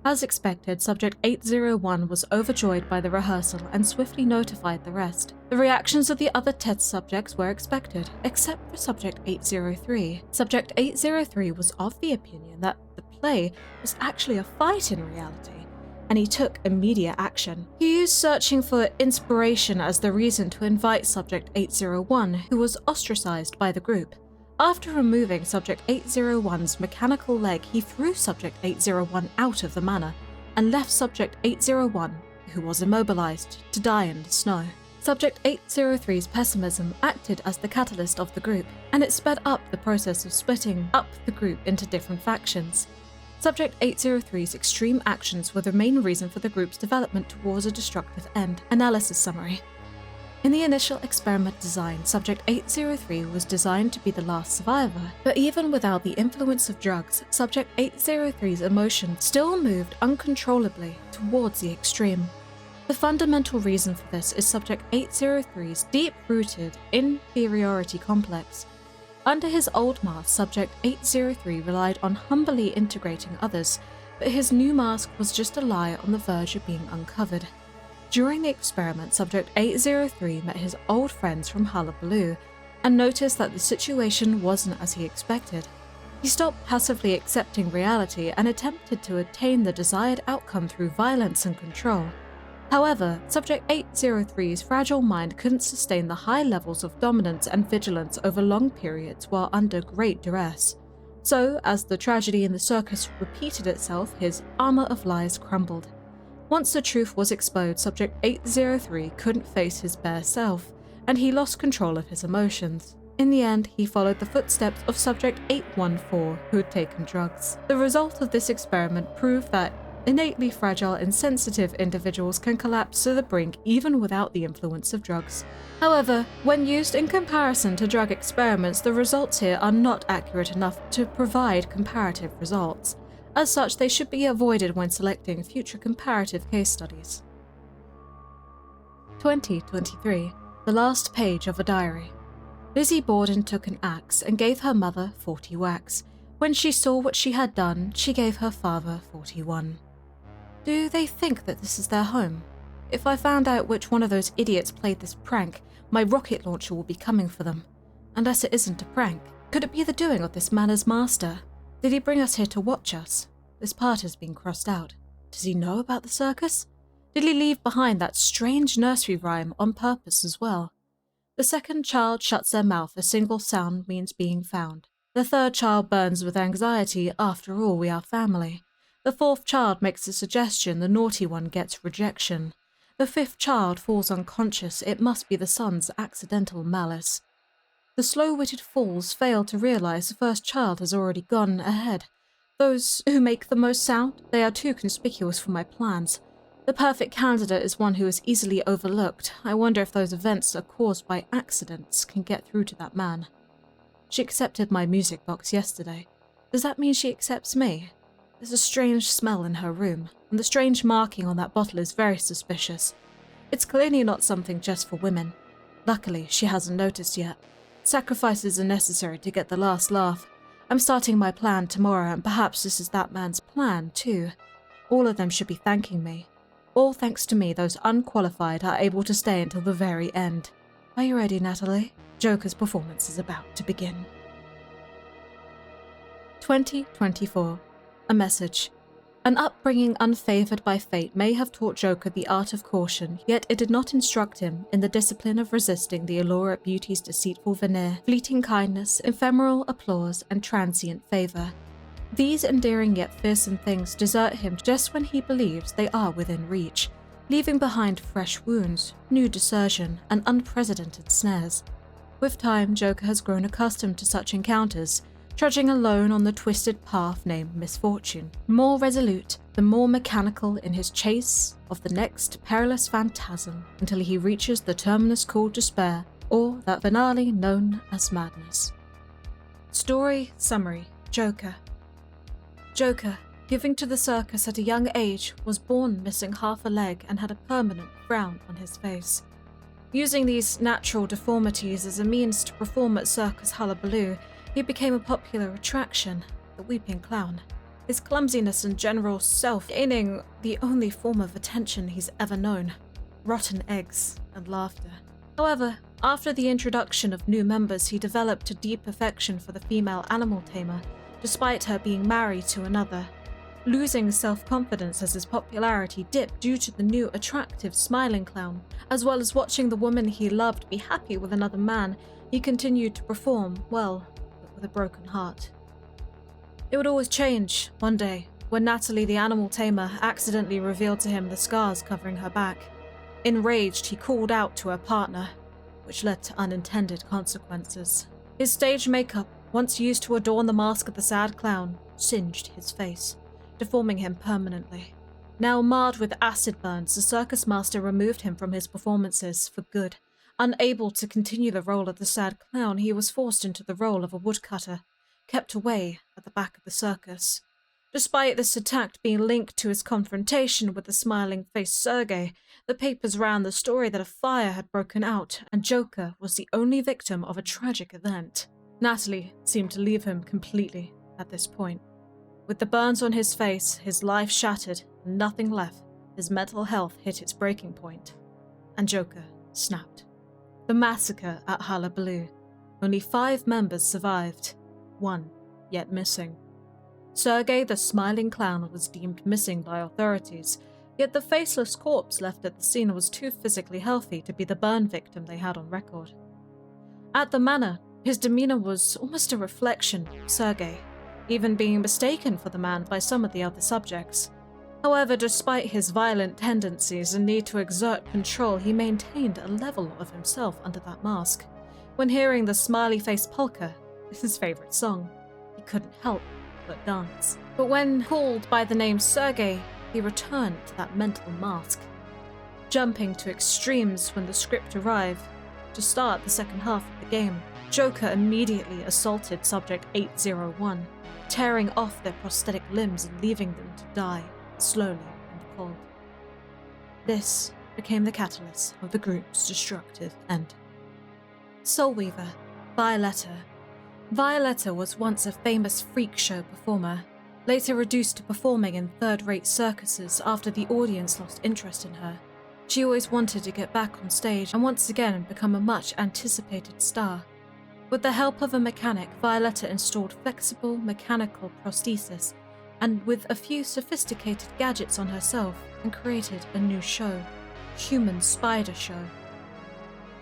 Speaker 1: As expected, Subject 801 was overjoyed by the rehearsal and swiftly notified the rest. The reactions of the other test subjects were expected, except for Subject 803. Subject 803 was of the opinion that the play was actually a fight in reality, and he took immediate action. He used searching for inspiration as the reason to invite Subject 801, who was ostracized by the group. After removing Subject 801's mechanical leg, he threw Subject 801 out of the manor and left Subject 801, who was immobilized, to die in the snow. Subject 803's pessimism acted as the catalyst of the group, and it sped up the process of splitting up the group into different factions. Subject 803's extreme actions were the main reason for the group's development towards a destructive end. Analysis summary. In the initial experiment design, Subject 803 was designed to be the last survivor, but even without the influence of drugs, Subject 803's emotions still moved uncontrollably towards the extreme. The fundamental reason for this is Subject 803's deep-rooted inferiority complex. Under his old mask, Subject 803 relied on humbly integrating others, but his new mask was just a lie on the verge of being uncovered. During the experiment, Subject 803 met his old friends from Hullabaloo and noticed that the situation wasn't as he expected. He stopped passively accepting reality and attempted to attain the desired outcome through violence and control. However, Subject 803's fragile mind couldn't sustain the high levels of dominance and vigilance over long periods while under great duress. So, as the tragedy in the circus repeated itself, his armor of lies crumbled. Once the truth was exposed, Subject 803 couldn't face his bare self, and he lost control of his emotions. In the end, he followed the footsteps of Subject 814, who had taken drugs. The result of this experiment proved that innately fragile and sensitive individuals can collapse to the brink even without the influence of drugs. However, when used in comparison to drug experiments, the results here are not accurate enough to provide comparative results. As such, they should be avoided when selecting future comparative case studies. 2023. The last page of a diary. Lizzie Borden took an axe and gave her mother 40 whacks. When she saw what she had done, she gave her father 41. Do they think that this is their home? If I found out which one of those idiots played this prank, my rocket launcher will be coming for them. Unless it isn't a prank. Could it be the doing of this manor's master? Did he bring us here to watch us? This part has been crossed out. Does he know about the circus? Did he leave behind that strange nursery rhyme on purpose as well? The second child shuts their mouth, a single sound means being found. The third child burns with anxiety, after all we are family. The fourth child makes a suggestion, the naughty one gets rejection. The fifth child falls unconscious, it must be the son's accidental malice. The slow-witted fools fail to realize the first child has already gone ahead. Those who make the most sound, they are too conspicuous for my plans. The perfect candidate is one who is easily overlooked. I wonder if those events are caused by accidents can get through to that man. She accepted my music box yesterday. Does that mean she accepts me? There's a strange smell in her room, and the strange marking on that bottle is very suspicious. It's clearly not something just for women. Luckily, she hasn't noticed yet. Sacrifices are necessary to get the last laugh. I'm starting my plan tomorrow, and perhaps this is that man's plan, too. All of them should be thanking me. All thanks to me, those unqualified are able to stay until the very end. Are you ready, Natalie? Joker's performance is about to begin. 2024. A message. An upbringing unfavored by fate may have taught Joker the art of caution, yet it did not instruct him in the discipline of resisting the allure of beauty's deceitful veneer, fleeting kindness, ephemeral applause, and transient favor. These endearing yet fearsome things desert him just when he believes they are within reach, leaving behind fresh wounds, new desertion, and unprecedented snares. With time, Joker has grown accustomed to such encounters, trudging alone on the twisted path named misfortune, more resolute, the more mechanical in his chase of the next perilous phantasm until he reaches the terminus called despair, or that finale known as madness. Story summary. Joker. Joker, giving to the circus at a young age, was born missing half a leg and had a permanent frown on his face. Using these natural deformities as a means to perform at Circus Hullabaloo, he became a popular attraction, the weeping clown. His clumsiness and general self-gaining the only form of attention he's ever known, rotten eggs and laughter. However, after the introduction of new members, he developed a deep affection for the female animal tamer, despite her being married to another. Losing self-confidence as his popularity dipped due to the new attractive smiling clown, as well as watching the woman he loved be happy with another man, he continued to perform well, but with a broken heart. It would always change, one day, when Natalie the animal tamer accidentally revealed to him the scars covering her back. Enraged, he called out to her partner, which led to unintended consequences. His stage makeup, once used to adorn the mask of the sad clown, singed his face, deforming him permanently. Now marred with acid burns, the circus master removed him from his performances for good. Unable to continue the role of the sad clown, he was forced into the role of a woodcutter, kept away at the back of the circus. Despite this attack being linked to his confrontation with the smiling-faced Sergei, the papers ran the story that a fire had broken out and Joker was the only victim of a tragic event. Natalie seemed to leave him completely at this point. With the burns on his face, his life shattered, and nothing left, his mental health hit its breaking point, and Joker snapped. The massacre at Hullabaloo. Only 5 members survived, 1 yet missing. Sergei the smiling clown was deemed missing by authorities, yet the faceless corpse left at the scene was too physically healthy to be the burn victim they had on record. At the manor, his demeanor was almost a reflection of Sergei, even being mistaken for the man by some of the other subjects. However, despite his violent tendencies and need to exert control, he maintained a level of himself under that mask. When hearing the smiley-faced polka, his favorite song, he couldn't help but dance. But when called by the name Sergei, he returned to that mental mask, jumping to extremes when the script arrived. To start the second half of the game, Joker immediately assaulted Subject 801, tearing off their prosthetic limbs and leaving them to die slowly and cold. This became the catalyst of the group's destructive end. Soulweaver, Violetta. Violetta was once a famous freak show performer, later reduced to performing in third-rate circuses after the audience lost interest in her. She always wanted to get back on stage and once again become a much-anticipated star. With the help of a mechanic, Violetta installed flexible mechanical prosthesis and with a few sophisticated gadgets on herself and created a new show, Human Spider Show.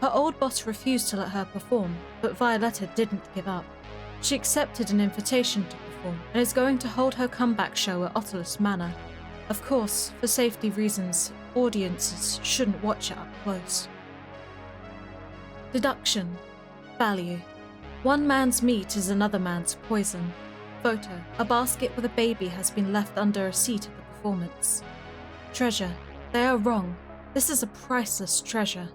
Speaker 1: Her old boss refused to let her perform, but Violetta didn't give up. She accepted an invitation to perform and is going to hold her comeback show at Oculus Manor. Of course, for safety reasons, audiences shouldn't watch it up close. Deduction. Value. One man's meat is another man's poison. Photo. A basket with a baby has been left under a seat at the performance. Treasure. They are wrong. This is a priceless treasure.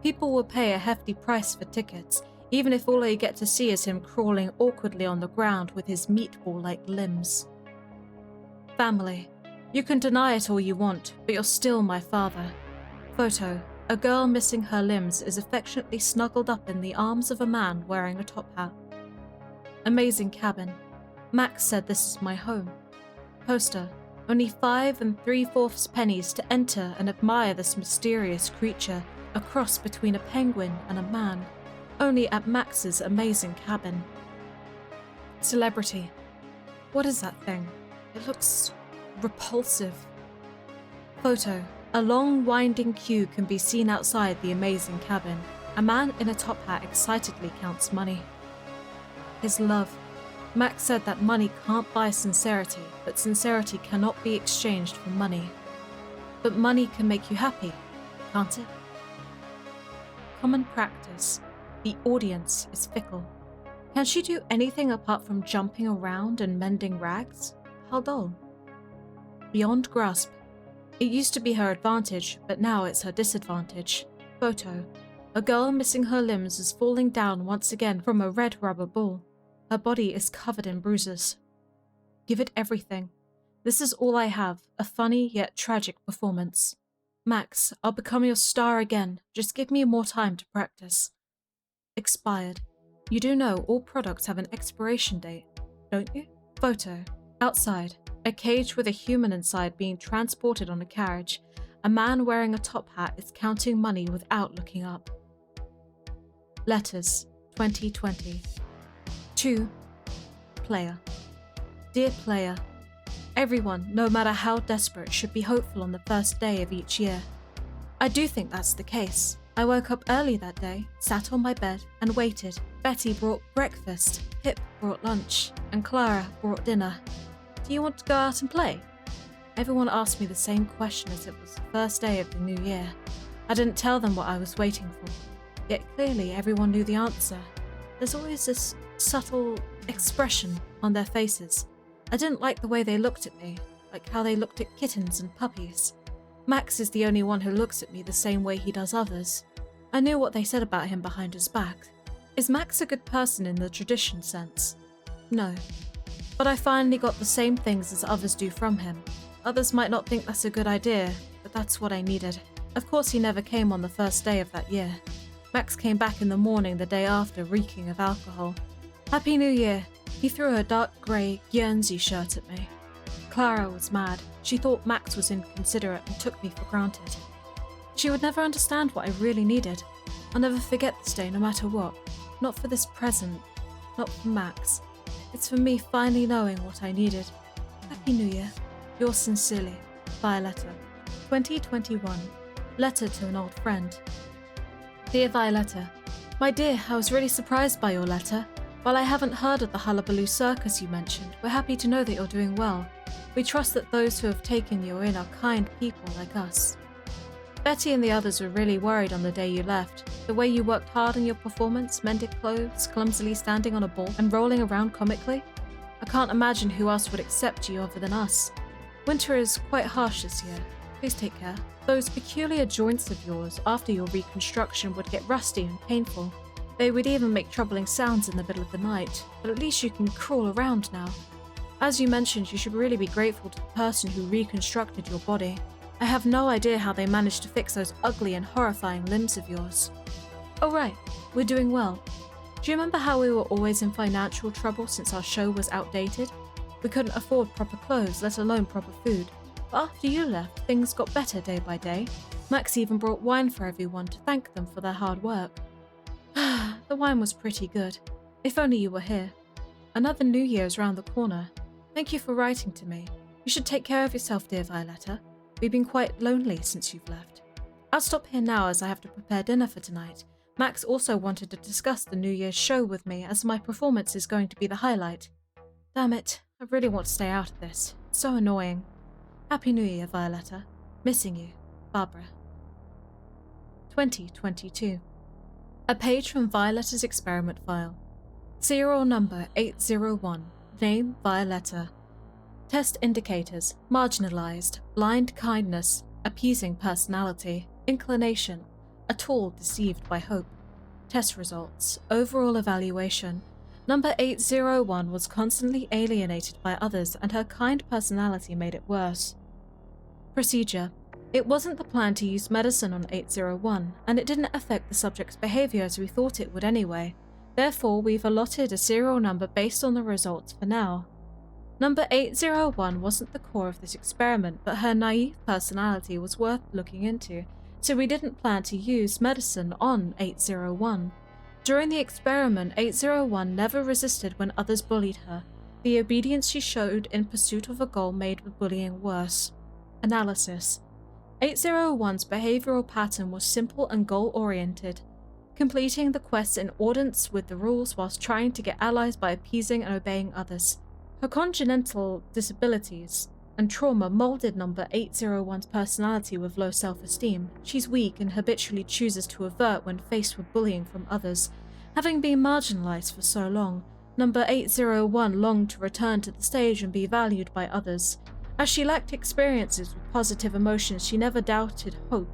Speaker 1: People will pay a hefty price for tickets, even if all you get to see is him crawling awkwardly on the ground with his meatball-like limbs. Family. You can deny it all you want, but you're still my father. Photo. A girl missing her limbs is affectionately snuggled up in the arms of a man wearing a top hat. Amazing cabin. Max said this is my home. Poster. Only 5 3/4 pennies to enter and admire this mysterious creature, a cross between a penguin and a man, only at Max's amazing cabin. Celebrity. What is that thing? It looks repulsive. Photo. A long winding queue can be seen outside the amazing cabin. A man in a top hat excitedly counts money. His love. Max said that money can't buy sincerity, but sincerity cannot be exchanged for money. But money can make you happy, can't it? Common practice. The audience is fickle. Can she do anything apart from jumping around and mending rags? How dull. Beyond grasp. It used to be her advantage, but now it's her disadvantage. Photo. A girl missing her limbs is falling down once again from a red rubber ball. Her body is covered in bruises. Give it everything. This is all I have, a funny yet tragic performance. Max, I'll become your star again. Just give me more time to practice. Expired. You do know all products have an expiration date, don't you? Photo. Outside. A cage with a human inside being transported on a carriage. A man wearing a top hat is counting money without looking up. Letters, 2020. 2. Player. Dear player, everyone, no matter how desperate, should be hopeful on the first day of each year. I do think that's the case. I woke up early that day, sat on my bed, and waited. Betty brought breakfast, Pip brought lunch, and Clara brought dinner. Do you want to go out and play? Everyone asked me the same question as it was the first day of the new year. I didn't tell them what I was waiting for, yet clearly everyone knew the answer. There's always this subtle expression on their faces. I didn't like the way they looked at me, like how they looked at kittens and puppies. Max is the only one who looks at me the same way he does others. I knew what they said about him behind his back. Is Max a good person in the tradition sense? No. But I finally got the same things as others do from him. Others might not think that's a good idea, but that's what I needed. Of course he never came on the first day of that year. Max came back in the morning the day after, reeking of alcohol. Happy New Year! He threw a dark grey Guernsey shirt at me. Clara was mad. She thought Max was inconsiderate and took me for granted. She would never understand what I really needed. I'll never forget this day no matter what. Not for this present. Not for Max. It's for me finally knowing what I needed. Happy New Year. Yours sincerely, Violetta. 2021. Letter to an old friend. Dear Violetta, my dear, I was really surprised by your letter. While I haven't heard of the Hullabaloo Circus you mentioned, we're happy to know that you're doing well. We trust that those who have taken you in are kind people like us. Betty and the others were really worried on the day you left. The way you worked hard on your performance, mended clothes, clumsily standing on a ball, and rolling around comically. I can't imagine who else would accept you other than us. Winter is quite harsh this year. Please take care. Those peculiar joints of yours after your reconstruction would get rusty and painful. They would even make troubling sounds in the middle of the night, but at least you can crawl around now. As you mentioned, you should really be grateful to the person who reconstructed your body. I have no idea how they managed to fix those ugly and horrifying limbs of yours. Oh right, we're doing well. Do you remember how we were always in financial trouble since our show was outdated? We couldn't afford proper clothes, let alone proper food. But after you left, things got better day by day. Max even brought wine for everyone to thank them for their hard work. The wine was pretty good. If only you were here. Another New Year's round the corner. Thank you for writing to me. You should take care of yourself, dear Violetta. We've been quite lonely since you've left. I'll stop here now as I have to prepare dinner for tonight. Max also wanted to discuss the New Year's show with me as my performance is going to be the highlight. Damn it, I really want to stay out of this. It's so annoying. Happy New Year, Violetta. Missing you, Barbara. 2022. A page from Violetta's experiment file. Serial number 801. Name Violetta. Test indicators: marginalized, blind kindness, appeasing personality, inclination, a tool deceived by hope. Test results: overall evaluation. Number 801 was constantly alienated by others and her kind personality made it worse. Procedure: it wasn't the plan to use medicine on 801, and it didn't affect the subject's behavior as we thought it would anyway. Therefore, we've allotted a serial number based on the results for now. Number 801 wasn't the core of this experiment, but her naive personality was worth looking into, so we didn't plan to use medicine on 801. During the experiment, 801 never resisted when others bullied her. The obedience she showed in pursuit of a goal made the bullying worse. Analysis: 801's behavioral pattern was simple and goal-oriented, completing the quest in accordance with the rules whilst trying to get allies by appeasing and obeying others. Her congenital disabilities and trauma molded number 801's personality with low self-esteem. She's weak and habitually chooses to avert when faced with bullying from others. Having been marginalized for so long, number 801 longed to return to the stage and be valued by others. As she lacked experiences with positive emotions, she never doubted hope,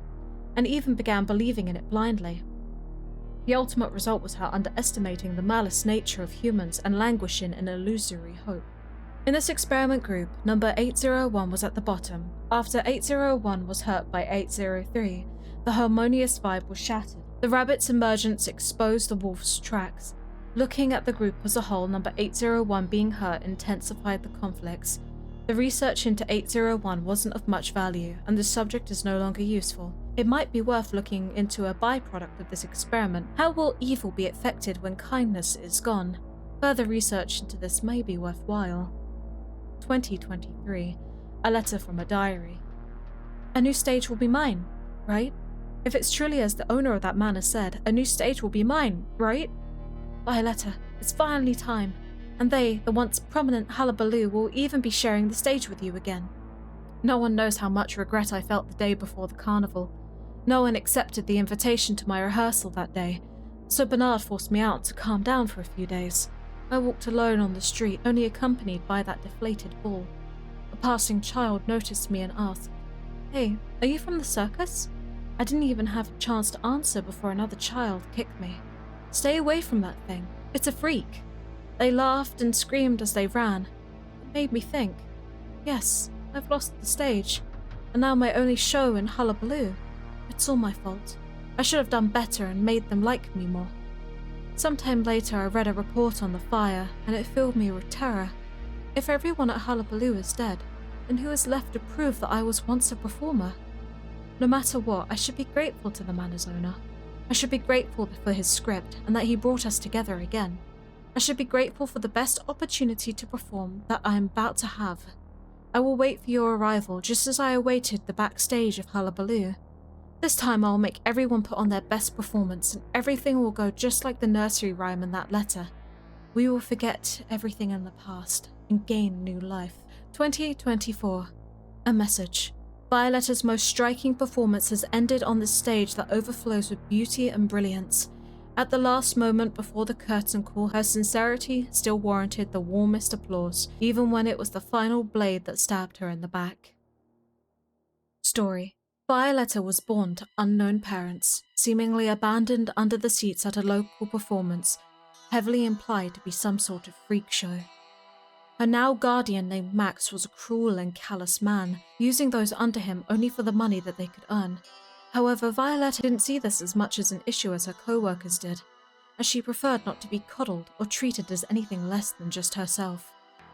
Speaker 1: and even began believing in it blindly. The ultimate result was her underestimating the malice nature of humans and languishing in illusory hope. In this experiment group, number 801 was at the bottom. After 801 was hurt by 803, the harmonious vibe was shattered. The rabbit's emergence exposed the wolf's tracks. Looking at the group as a whole, number 801 being hurt intensified the conflicts. The research into 801 wasn't of much value, and the subject is no longer useful. It might be worth looking into a byproduct of this experiment. How will evil be affected when kindness is gone? Further research into this may be worthwhile. 2023. A letter from a diary. A new stage will be mine, right? If it's truly as the owner of that manor said, a new stage will be mine, right? Violetta, it's finally time, and they, the once prominent Hullabaloo, will even be sharing the stage with you again. No one knows how much regret I felt the day before the carnival. No one accepted the invitation to my rehearsal that day, so Bernard forced me out to calm down for a few days. I walked alone on the street, only accompanied by that deflated bull. A passing child noticed me and asked, "Hey, are you from the circus?" I didn't even have a chance to answer before another child kicked me. "Stay away from that thing. It's a freak." They laughed and screamed as they ran. It made me think, yes, I've lost the stage, and now my only show in Hullabaloo. It's all my fault. I should have done better and made them like me more. Sometime later I read a report on the fire, and it filled me with terror. If everyone at Hullabaloo is dead, then who is left to prove that I was once a performer? No matter what, I should be grateful to the manor's owner. I should be grateful for his script and that he brought us together again. I should be grateful for the best opportunity to perform that I am about to have. I will wait for your arrival just as I awaited the backstage of Hullabaloo. This time I will make everyone put on their best performance and everything will go just like the nursery rhyme in that letter. We will forget everything in the past and gain new life. 2024. A message. Violetta's most striking performance has ended on this stage that overflows with beauty and brilliance. At the last moment before the curtain call, her sincerity still warranted the warmest applause, even when it was the final blade that stabbed her in the back. Story. Violetta was born to unknown parents, seemingly abandoned under the seats at a local performance, heavily implied to be some sort of freak show. Her now guardian named Max was a cruel and callous man, using those under him only for the money that they could earn. However, Violetta didn't see this as much as an issue as her co-workers did, as she preferred not to be coddled or treated as anything less than just herself.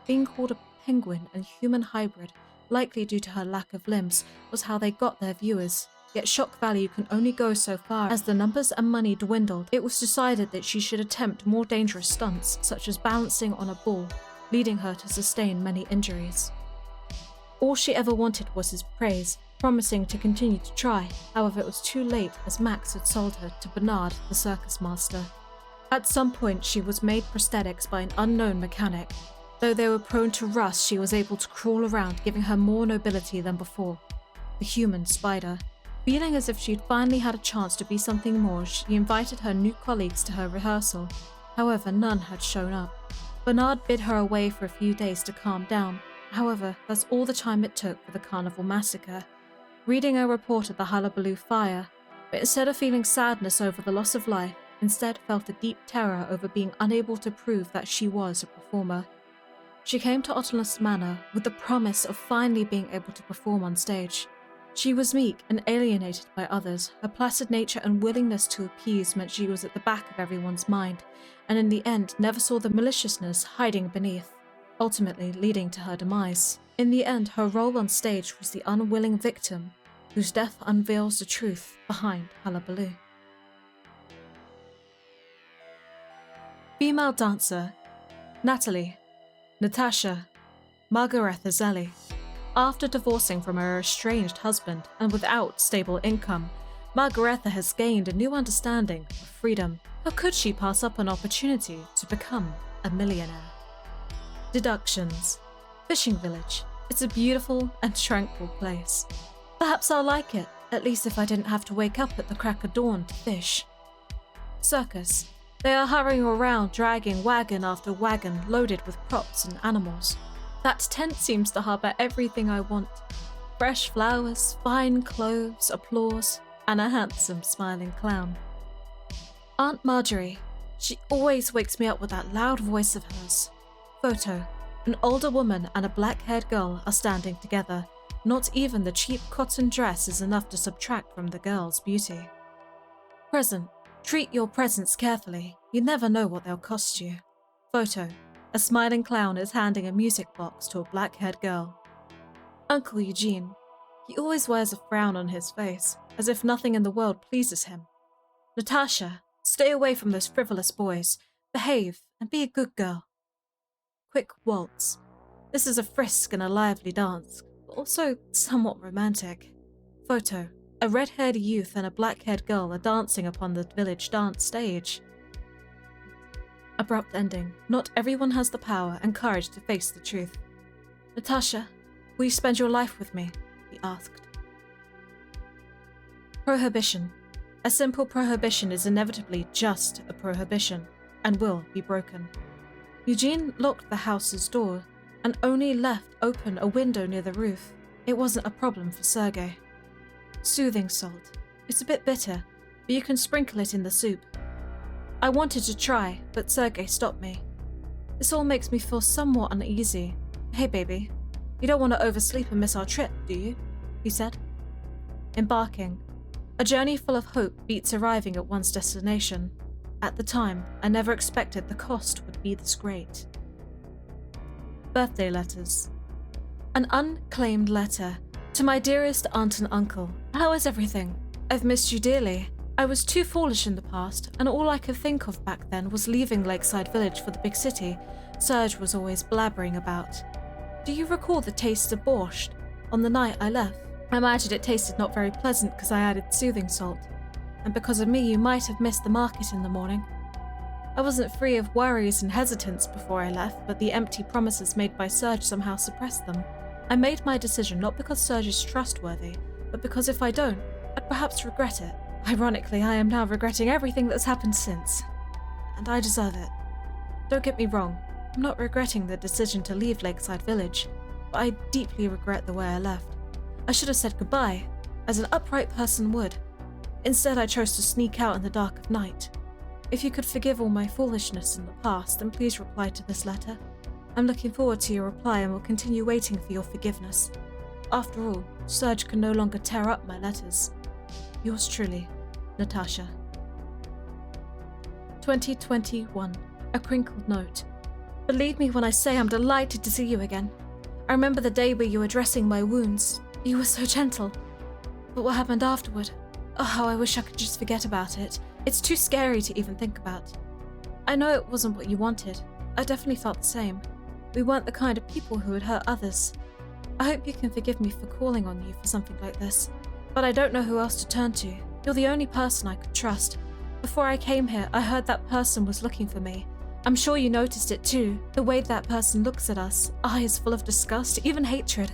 Speaker 1: Being called a penguin and human hybrid, likely due to her lack of limbs, was how they got their viewers. Yet shock value can only go so far. As the numbers and money dwindled, it was decided that she should attempt more dangerous stunts, such as balancing on a ball, leading her to sustain many injuries. All she ever wanted was his praise, promising to continue to try. However, it was too late, as Max had sold her to Bernard, the circus master. At some point, she was made prosthetics by an unknown mechanic. Though they were prone to rust, she was able to crawl around, giving her more nobility than before. The human spider. Feeling as if she'd finally had a chance to be something more, she invited her new colleagues to her rehearsal. However, none had shown up. Bernard bid her away for a few days to calm down. However, that's all the time it took for the carnival massacre. Reading a report of the Hullabaloo fire, but instead of feeling sadness over the loss of life, instead felt a deep terror over being unable to prove that she was a performer. She came to Ottolus Manor with the promise of finally being able to perform on stage. She was meek and alienated by others. Her placid nature and willingness to appease meant she was at the back of everyone's mind, and in the end never saw the maliciousness hiding beneath, ultimately leading to her demise. In the end, her role on stage was the unwilling victim, whose death unveils the truth behind Hullabaloo. Female dancer: Natalie, Natasha, Margaretha Zelli. After divorcing from her estranged husband and without stable income, Margaretha has gained a new understanding of freedom. How could she pass up an opportunity to become a millionaire? Deductions: Fishing village. It's a beautiful and tranquil place. Perhaps I'll like it, at least if I didn't have to wake up at the crack of dawn to fish. Circus. They are hurrying around, dragging wagon after wagon loaded with props and animals. That tent seems to harbour everything I want. Fresh flowers, fine clothes, applause, and a handsome smiling clown. Aunt Marjorie. She always wakes me up with that loud voice of hers. Photo. An older woman and a black-haired girl are standing together. Not even the cheap cotton dress is enough to subtract from the girl's beauty. Present. Treat your presents carefully. You never know what they'll cost you. Photo. A smiling clown is handing a music box to a black-haired girl. Uncle Eugene. He always wears a frown on his face, as if nothing in the world pleases him. Natasha. Stay away from those frivolous boys. Behave and be a good girl. Quick waltz. This is a frisk and a lively dance, but also somewhat romantic. Photo. A red-haired youth and a black-haired girl are dancing upon the village dance stage. Abrupt ending. Not everyone has the power and courage to face the truth. Natasha, will you spend your life with me? He asked. Prohibition. A simple prohibition is inevitably just a prohibition, and will be broken. Eugene locked the house's door, and only left open a window near the roof. It wasn't a problem for Sergei. Soothing salt. It's a bit bitter, but you can sprinkle it in the soup. I wanted to try, but Sergei stopped me. This all makes me feel somewhat uneasy. Hey baby, you don't want to oversleep and miss our trip, do you? He said. Embarking. A journey full of hope beats arriving at one's destination. At the time, I never expected the cost would be this great. Birthday letters. An unclaimed letter. To my dearest aunt and uncle. How is everything? I've missed you dearly. I was too foolish in the past, and all I could think of back then was leaving Lakeside Village for the big city Serge was always blabbering about. Do you recall the taste of borscht on the night I left? I imagined it tasted not very pleasant because I added soothing salt, and because of me you might have missed the market in the morning. I wasn't free of worries and hesitance before I left, but the empty promises made by Serge somehow suppressed them. I made my decision not because Serge is trustworthy, but because if I don't, I'd perhaps regret it. Ironically, I am now regretting everything that's happened since. And I deserve it. Don't get me wrong, I'm not regretting the decision to leave Lakeside Village, but I deeply regret the way I left. I should have said goodbye, as an upright person would. Instead, I chose to sneak out in the dark of night. If you could forgive all my foolishness in the past, then please reply to this letter. I'm looking forward to your reply and will continue waiting for your forgiveness. After all, Surge can no longer tear up my letters. Yours truly, Natasha. 2021. A crinkled note. Believe me when I say I'm delighted to see you again. I remember the day where you were dressing my wounds. You were so gentle. But what happened afterward? Oh, how I wish I could just forget about it. It's too scary to even think about. I know it wasn't what you wanted. I definitely felt the same. We weren't the kind of people who would hurt others. I hope you can forgive me for calling on you for something like this, but I don't know who else to turn to. You're the only person I could trust. Before I came here, I heard that person was looking for me. I'm sure you noticed it too, the way that person looks at us, eyes full of disgust, even hatred.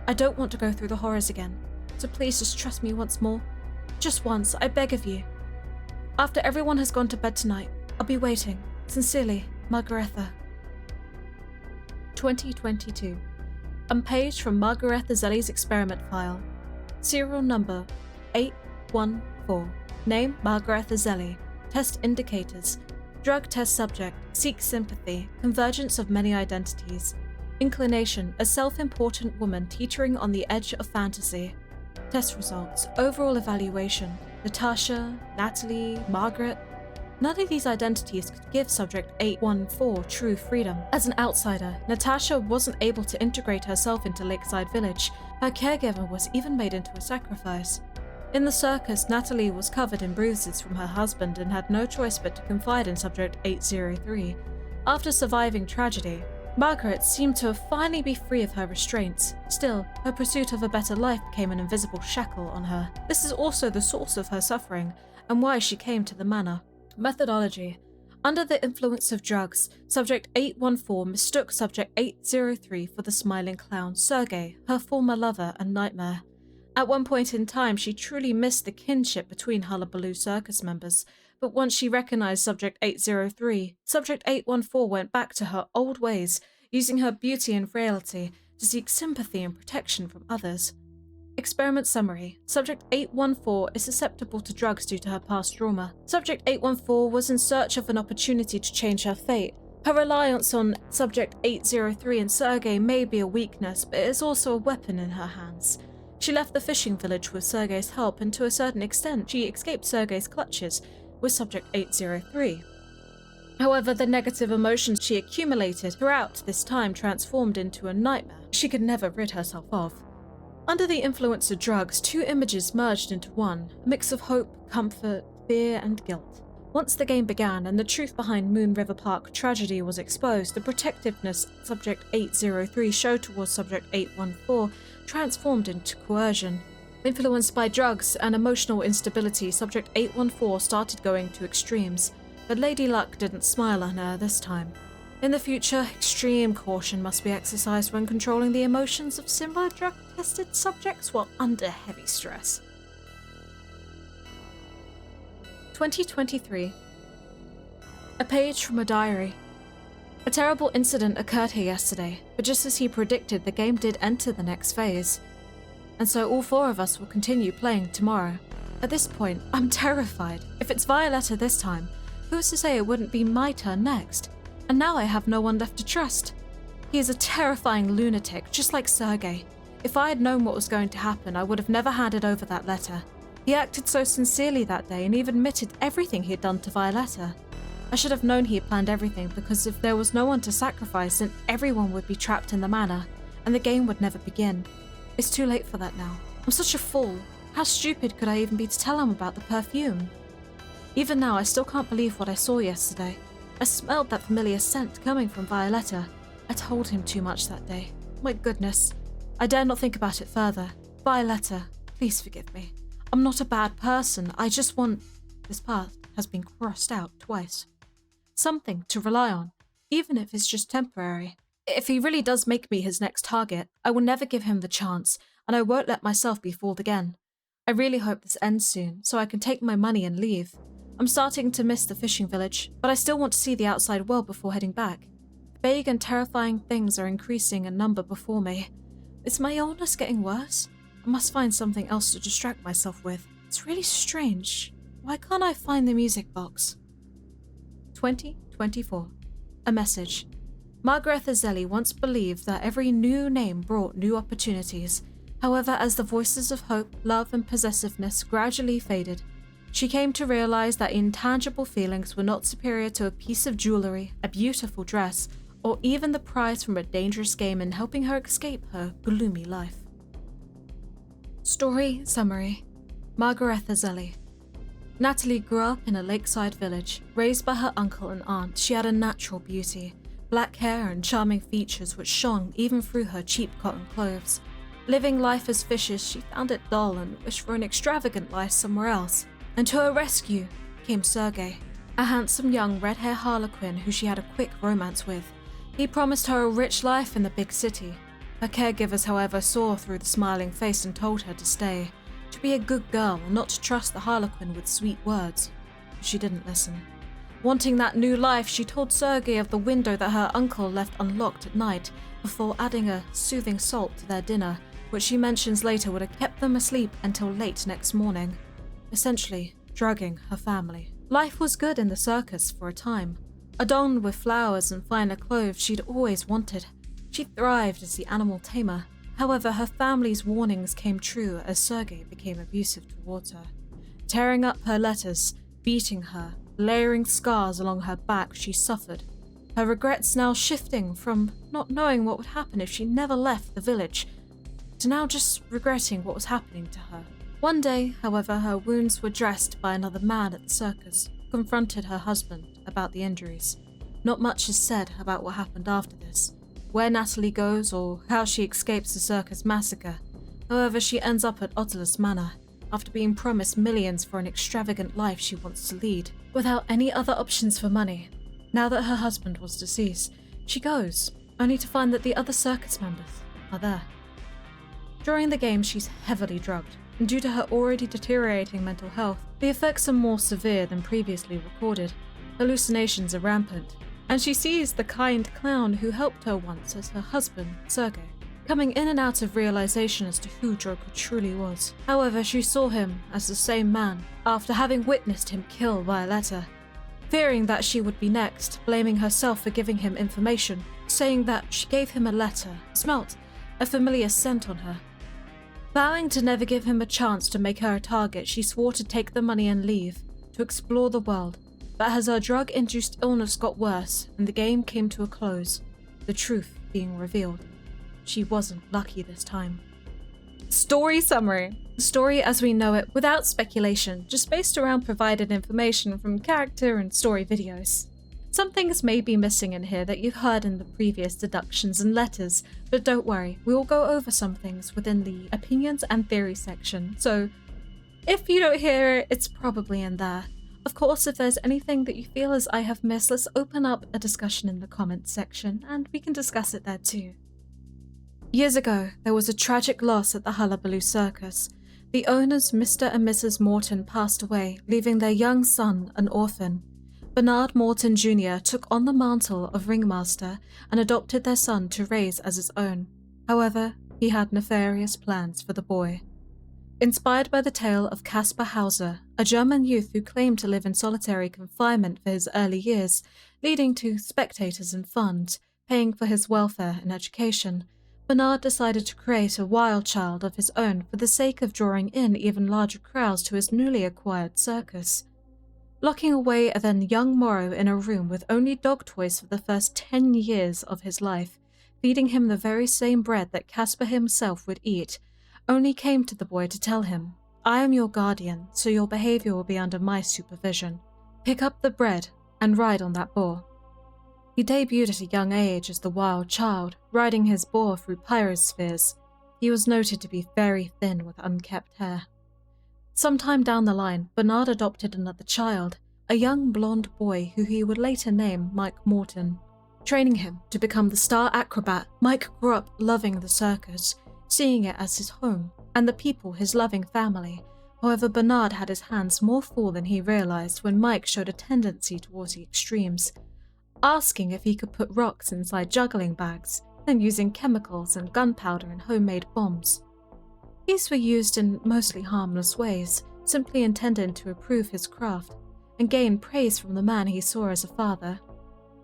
Speaker 1: I don't want to go through the horrors again, so please just trust me once more. Just once, I beg of you. After everyone has gone to bed tonight, I'll be waiting. Sincerely, Margaretha. 2022. Page from Margaretha Zelli's experiment file. Serial number 814. Name Margaretha Zelli. Test indicators. Drug test subject. Seek sympathy. Convergence of many identities. Inclination. A self-important woman teetering on the edge of fantasy. Test results. Overall evaluation. Natasha, Natalie, Margaret. None of these identities could give subject 814 true freedom. As an outsider, Natasha wasn't able to integrate herself into Lakeside Village. Her caregiver was even made into a sacrifice. In the circus, Natalie was covered in bruises from her husband and had no choice but to confide in subject 803. After surviving tragedy, Margaret seemed to finally be free of her restraints. Still, her pursuit of a better life became an invisible shackle on her. This is also the source of her suffering, and why she came to the manor. Methodology. Under the influence of drugs, subject 814 mistook subject 803 for the smiling clown Sergei, her former lover and nightmare. At one point in time, she truly missed the kinship between Hullabaloo Circus members, but once she recognized subject 803, subject 814 went back to her old ways, using her beauty and frailty to seek sympathy and protection from others. Experiment summary. Subject 814 is susceptible to drugs due to her past trauma. Subject 814 was in search of an opportunity to change her fate. Her reliance on subject 803 and Sergei may be a weakness, but it is also a weapon in her hands. She left the fishing village with Sergei's help, and to a certain extent, she escaped Sergei's clutches with subject 803. However, the negative emotions she accumulated throughout this time transformed into a nightmare she could never rid herself of. Under the influence of drugs, two images merged into one, a mix of hope, comfort, fear, and guilt. Once the game began and the truth behind Moon River Park tragedy was exposed, the protectiveness subject 803 showed towards subject 814 transformed into coercion. Influenced by drugs and emotional instability, subject 814 started going to extremes, but Lady Luck didn't smile on her this time. In the future, extreme caution must be exercised when controlling the emotions of similar drug-tested subjects while under heavy stress. 2023. A page from a diary. A terrible incident occurred here yesterday, but just as he predicted, the game did enter the next phase. And so all four of us will continue playing tomorrow. At this point, I'm terrified. If it's Violetta this time, who's to say it wouldn't be my turn next? And now I have no one left to trust. He is a terrifying lunatic, just like Sergei. If I had known what was going to happen, I would have never handed over that letter. He acted so sincerely that day and even admitted everything he had done to Violetta. I should have known he had planned everything, because if there was no one to sacrifice, then everyone would be trapped in the manor, and the game would never begin. It's too late for that now. I'm such a fool. How stupid could I even be to tell him about the perfume? Even now, I still can't believe what I saw yesterday. I smelled that familiar scent coming from Violetta. I told him too much that day. My goodness. I dare not think about it further. Violetta, please forgive me. I'm not a bad person. I just want... This path has been crossed out twice. Something to rely on, even if it's just temporary. If he really does make me his next target, I will never give him the chance, and I won't let myself be fooled again. I really hope this ends soon, so I can take my money and leave. I'm starting to miss the fishing village, but I still want to see the outside world before heading back. Vague and terrifying things are increasing in number before me. Is my illness getting worse? I must find something else to distract myself with. It's really strange. Why can't I find the music box? 2024. A message. Margaretha Zelli once believed that every new name brought new opportunities. However, as the voices of hope, love, and possessiveness gradually faded, she came to realize that intangible feelings were not superior to a piece of jewelry, a beautiful dress, or even the prize from a dangerous game in helping her escape her gloomy life. Story summary. Margaretha Zelli. Natalie grew up in a lakeside village. Raised by her uncle and aunt, she had a natural beauty, black hair and charming features which shone even through her cheap cotton clothes. Living life as fishes, she found it dull and wished for an extravagant life somewhere else. And to her rescue came Sergei, a handsome young red-haired harlequin who she had a quick romance with. He promised her a rich life in the big city. Her caregivers, however, saw through the smiling face and told her to stay, to be a good girl and not to trust the harlequin with sweet words. But she didn't listen. Wanting that new life, she told Sergei of the window that her uncle left unlocked at night before adding a soothing salt to their dinner, which she mentions later would have kept them asleep until late next morning, essentially drugging her family. Life was good in the circus for a time. Adorned with flowers and finer clothes she'd always wanted, she thrived as the animal tamer. However, her family's warnings came true as Sergei became abusive towards her, tearing up her letters, beating her, layering scars along her back she suffered. Her regrets now shifting from not knowing what would happen if she never left the village, to now just regretting what was happening to her. One day, however, her wounds were dressed by another man at the circus, who confronted her husband about the injuries. Not much is said about what happened after this, where Natalie goes or how she escapes the circus massacre. However, she ends up at Ottola's Manor, after being promised millions for an extravagant life she wants to lead, without any other options for money. Now that her husband was deceased, she goes, only to find that the other circus members are there. During the game, she's heavily drugged, and due to her already deteriorating mental health, the effects are more severe than previously recorded. Hallucinations are rampant, and she sees the kind clown who helped her once as her husband, Sergei, coming in and out of realization as to who Joker truly was. However, she saw him as the same man after having witnessed him kill Violetta. Fearing that she would be next, blaming herself for giving him information, saying that she gave him a letter, smelt a familiar scent on her. Vowing to never give him a chance to make her a target, she swore to take the money and leave, to explore the world. But as her drug-induced illness got worse and the game came to a close, the truth being revealed, she wasn't lucky this time. Story summary. The story as we know it, without speculation, just based around provided information from character and story videos. Some things may be missing in here that you've heard in the previous deductions and letters, but don't worry, we will go over some things within the opinions and theory section, so if you don't hear it, it's probably in there. Of course, if there's anything that you feel as I have missed, let's open up a discussion in the comments section, and we can discuss it there too. Years ago, there was a tragic loss at the Hullabaloo Circus. The owners, Mr. and Mrs. Morton, passed away, leaving their young son an orphan. Bernard Morton Jr. took on the mantle of ringmaster and adopted their son to raise as his own. However, he had nefarious plans for the boy. Inspired by the tale of Caspar Hauser, a German youth who claimed to live in solitary confinement for his early years, leading to spectators and funds, paying for his welfare and education, Bernard decided to create a wild child of his own for the sake of drawing in even larger crowds to his newly acquired circus. Locking away a then young Murro in a room with only dog toys for the first 10 years of his life, feeding him the very same bread that Caspar himself would eat, only came to the boy to tell him, "I am your guardian, so your behavior will be under my supervision. Pick up the bread and ride on that boar." He debuted at a young age as the wild child, riding his boar through pyrospheres. He was noted to be very thin with unkempt hair. Sometime down the line, Bernard adopted another child, a young blonde boy who he would later name Mike Morton. Training him to become the star acrobat, Mike grew up loving the circus, seeing it as his home, and the people his loving family. However, Bernard had his hands more full than he realized when Mike showed a tendency towards the extremes, asking if he could put rocks inside juggling bags, and using chemicals and gunpowder and homemade bombs. These were used in mostly harmless ways, simply intended to improve his craft and gain praise from the man he saw as a father.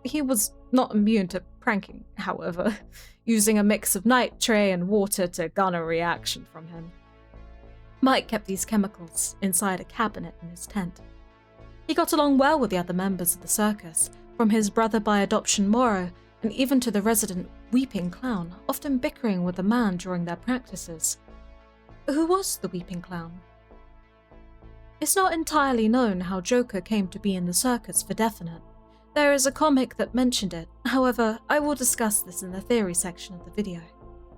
Speaker 1: He was not immune to pranking, however, using a mix of nitrate and water to garner a reaction from him. Mike kept these chemicals inside a cabinet in his tent. He got along well with the other members of the circus, from his brother by adoption Murro, and even to the resident Weeping Clown, often bickering with the man during their practices. Who was the Weeping Clown? It's not entirely known how Joker came to be in the circus for definite. There is a comic that mentioned it, however, I will discuss this in the theory section of the video.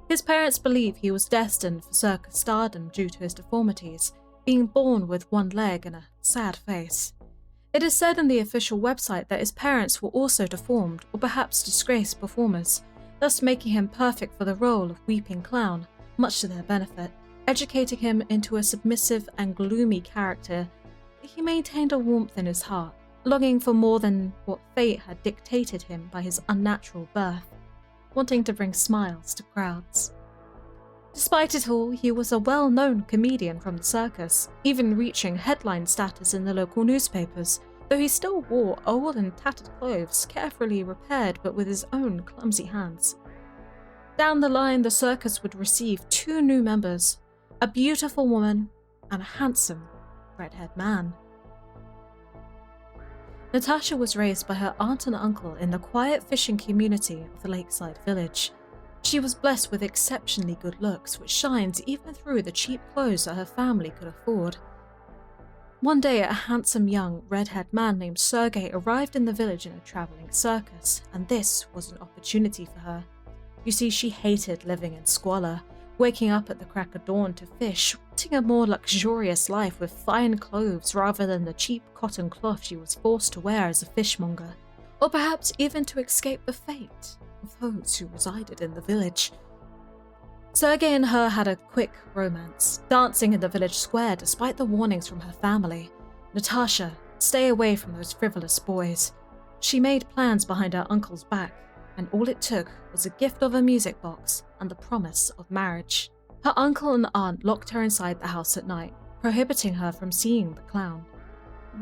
Speaker 1: His parents believe he was destined for circus stardom due to his deformities, being born with one leg and a sad face. It is said in the official website that his parents were also deformed or perhaps disgraced performers, thus making him perfect for the role of Weeping Clown, much to their benefit. Educating him into a submissive and gloomy character, he maintained a warmth in his heart, longing for more than what fate had dictated him by his unnatural birth, wanting to bring smiles to crowds. Despite it all, he was a well-known comedian from the circus, even reaching headline status in the local newspapers, though he still wore old and tattered clothes, carefully repaired but with his own clumsy hands. Down the line, the circus would receive 2 new members, a beautiful woman and a handsome red-haired man. Natasha was raised by her aunt and uncle in the quiet fishing community of the lakeside village. She was blessed with exceptionally good looks, which shines even through the cheap clothes that her family could afford. One day, a handsome young red-haired man named Sergei arrived in the village in a traveling circus, and this was an opportunity for her. You see, she hated living in squalor, waking up at the crack of dawn to fish, wanting a more luxurious life with fine clothes rather than the cheap cotton cloth she was forced to wear as a fishmonger, or perhaps even to escape the fate of those who resided in the village. Sergei and her had a quick romance, dancing in the village square despite the warnings from her family. Natasha, stay away from those frivolous boys. She made plans behind her uncle's back, and all it took was a gift of a music box and the promise of marriage. Her uncle and aunt locked her inside the house at night, prohibiting her from seeing the clown.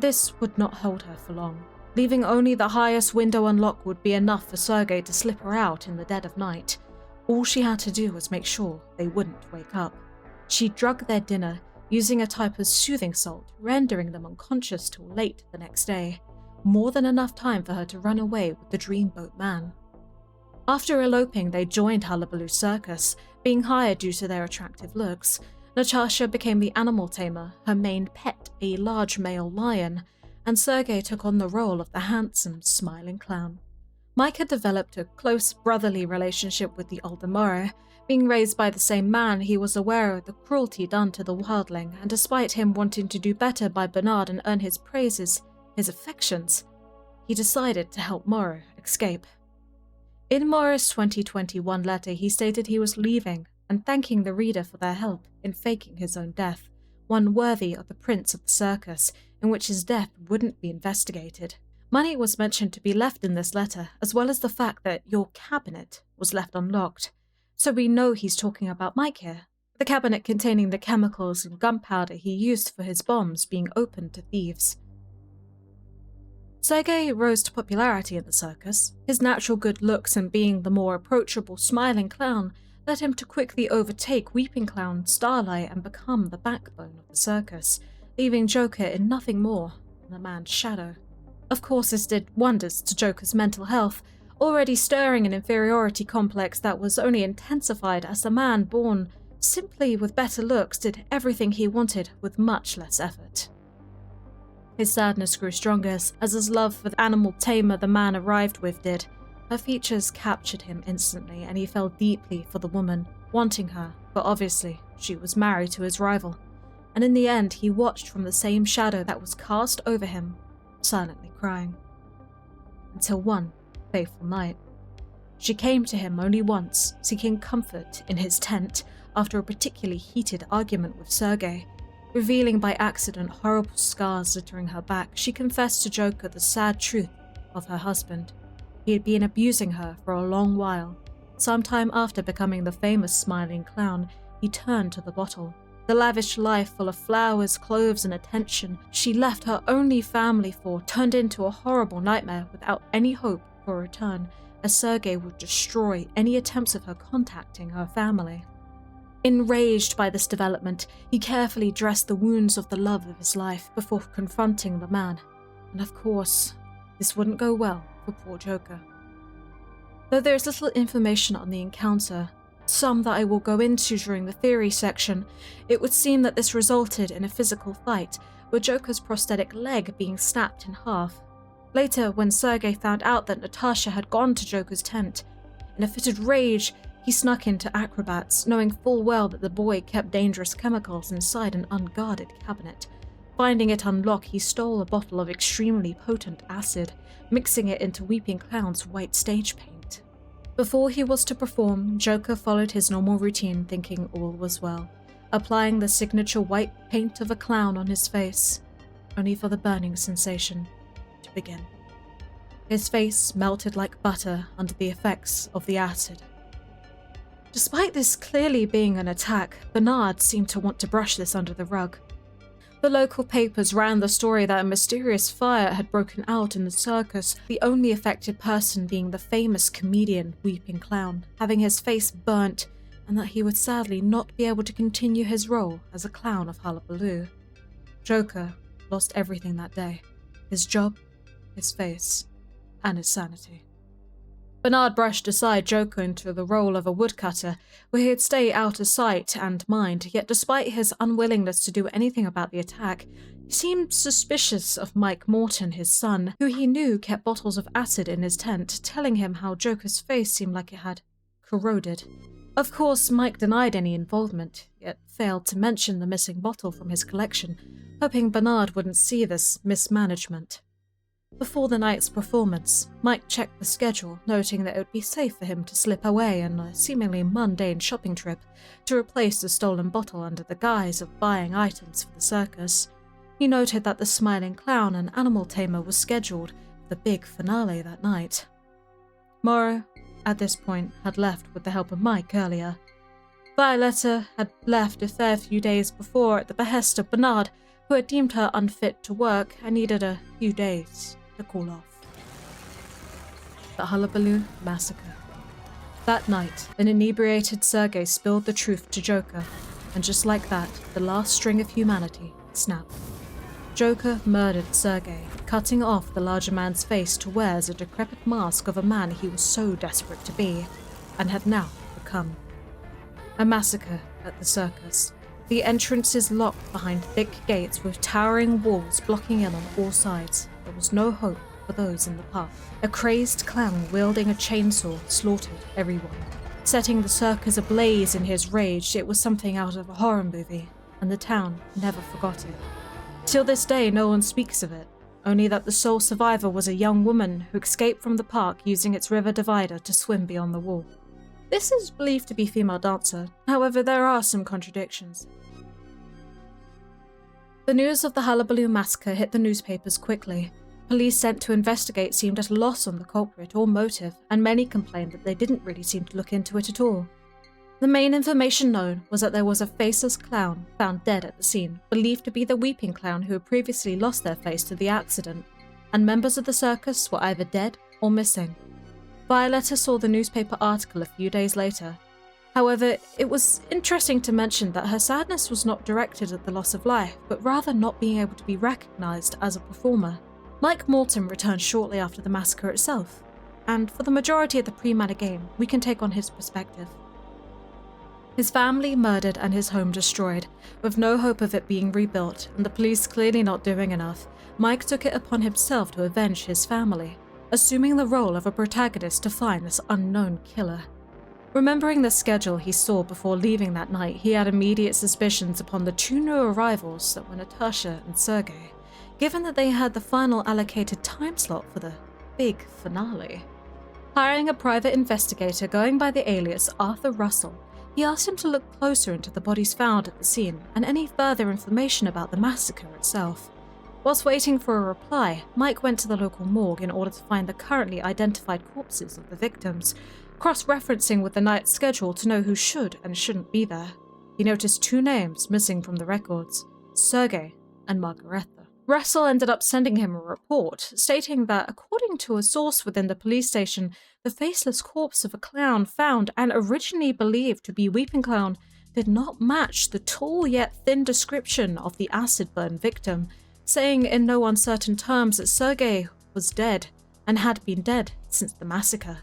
Speaker 1: This would not hold her for long. Leaving only the highest window unlocked would be enough for Sergei to slip her out in the dead of night. All she had to do was make sure they wouldn't wake up. She drugged their dinner, using a type of soothing salt, rendering them unconscious till late the next day. More than enough time for her to run away with the dreamboat man. After eloping, they joined Hullabaloo Circus, being hired due to their attractive looks. Natasha became the animal tamer, her main pet a large male lion, and Sergei took on the role of the handsome, smiling clown. Mike had developed a close brotherly relationship with the older Murro. Being raised by the same man, he was aware of the cruelty done to the wildling, and despite him wanting to do better by Bernard and earn his praises, his affections, he decided to help Murro escape. In Murro's 2021 letter, he stated he was leaving and thanking the reader for their help in faking his own death, one worthy of the prince of the circus, in which his death wouldn't be investigated. Money was mentioned to be left in this letter, as well as the fact that your cabinet was left unlocked, so we know he's talking about Mike here. The cabinet containing the chemicals and gunpowder he used for his bombs being opened to thieves. Sergei rose to popularity in the circus. His natural good looks and being the more approachable, smiling clown led him to quickly overtake Weeping Clown, Starlight, and become the backbone of the circus, leaving Joker in nothing more than a man's shadow. Of course, this did wonders to Joker's mental health, already stirring an inferiority complex that was only intensified as the man born simply with better looks did everything he wanted with much less effort. His sadness grew strongest as his love for the animal tamer the man arrived with did. Her features captured him instantly, and he fell deeply for the woman, wanting her, but obviously she was married to his rival. And in the end, he watched from the same shadow that was cast over him, silently crying. Until one fateful night. She came to him only once, seeking comfort in his tent after a particularly heated argument with Sergei. Revealing by accident horrible scars littering her back, she confessed to Joker the sad truth of her husband. He had been abusing her for a long while. Sometime after becoming the famous smiling clown, he turned to the bottle. The lavish life full of flowers, clothes, and attention she left her only family for turned into a horrible nightmare without any hope for a return, as Sergei would destroy any attempts of her contacting her family. Enraged by this development, he carefully dressed the wounds of the love of his life before confronting the man, and of course, this wouldn't go well for poor Joker. Though there is little information on the encounter, some that I will go into during the theory section, it would seem that this resulted in a physical fight, with Joker's prosthetic leg being snapped in half. Later, when Sergei found out that Natasha had gone to Joker's tent, in a fit of rage, he snuck into Acrobats, knowing full well that the boy kept dangerous chemicals inside an unguarded cabinet. Finding it unlocked, he stole a bottle of extremely potent acid, mixing it into Weeping Clown's white stage paint. Before he was to perform, Joker followed his normal routine, thinking all was well, applying the signature white paint of a clown on his face, only for the burning sensation to begin. His face melted like butter under the effects of the acid. Despite this clearly being an attack, Bernard seemed to want to brush this under the rug. The local papers ran the story that a mysterious fire had broken out in the circus, the only affected person being the famous comedian Weeping Clown, having his face burnt, and that he would sadly not be able to continue his role as a clown of Hullabaloo. Joker lost everything that day: his job, his face, and his sanity. Bernard brushed aside Joker into the role of a woodcutter, where he'd stay out of sight and mind, yet despite his unwillingness to do anything about the attack, he seemed suspicious of Mike Morton, his son, who he knew kept bottles of acid in his tent, telling him how Joker's face seemed like it had corroded. Of course, Mike denied any involvement, yet failed to mention the missing bottle from his collection, hoping Bernard wouldn't see this mismanagement. Before the night's performance, Mike checked the schedule, noting that it would be safe for him to slip away on a seemingly mundane shopping trip to replace the stolen bottle under the guise of buying items for the circus. He noted that the Smiling Clown and Animal Tamer was scheduled for the big finale that night. Murro, at this point, had left with the help of Mike earlier. Violetta had left a fair few days before at the behest of Bernard, who had deemed her unfit to work and needed a few days to cool off. The Hullabaloo Massacre. That night, an inebriated Sergei spilled the truth to Joker, and just like that, the last string of humanity snapped. Joker murdered Sergei, cutting off the larger man's face to wear as a decrepit mask of a man he was so desperate to be, and had now become. A massacre at the circus. The entrance is locked behind thick gates with towering walls blocking in on all sides. There was no hope for those in the park. A crazed clown wielding a chainsaw slaughtered everyone. Setting the circus ablaze in his rage, it was something out of a horror movie, and the town never forgot it. Till this day, no one speaks of it, only that the sole survivor was a young woman who escaped from the park using its river divider to swim beyond the wall. This is believed to be a female dancer, however there are some contradictions. The news of the Hullabaloo massacre hit the newspapers quickly. Police sent to investigate seemed at a loss on the culprit or motive, and many complained that they didn't really seem to look into it at all. The main information known was that there was a faceless clown found dead at the scene, believed to be the Weeping Clown who had previously lost their face to the accident, and members of the circus were either dead or missing. Violetta saw the newspaper article a few days later. However, it was interesting to mention that her sadness was not directed at the loss of life, but rather not being able to be recognized as a performer. Mike Morton returned shortly after the massacre itself, and for the majority of the pre-mana game, we can take on his perspective. His family murdered and his home destroyed, with no hope of it being rebuilt, and the police clearly not doing enough. Mike took it upon himself to avenge his family, assuming the role of a protagonist to find this unknown killer. Remembering the schedule he saw before leaving that night, he had immediate suspicions upon the two new arrivals that were Natasha and Sergei, given that they had the final allocated time slot for the big finale. Hiring a private investigator going by the alias Arthur Russell, he asked him to look closer into the bodies found at the scene and any further information about the massacre itself. Whilst waiting for a reply, Mike went to the local morgue in order to find the currently identified corpses of the victims, cross-referencing with the night's schedule to know who should and shouldn't be there. He noticed two names missing from the records, Sergei and Margaretha. Russell ended up sending him a report, stating that according to a source within the police station, the faceless corpse of a clown found and originally believed to be Weeping Clown did not match the tall yet thin description of the acid burn victim, saying in no uncertain terms that Sergei was dead and had been dead since the massacre.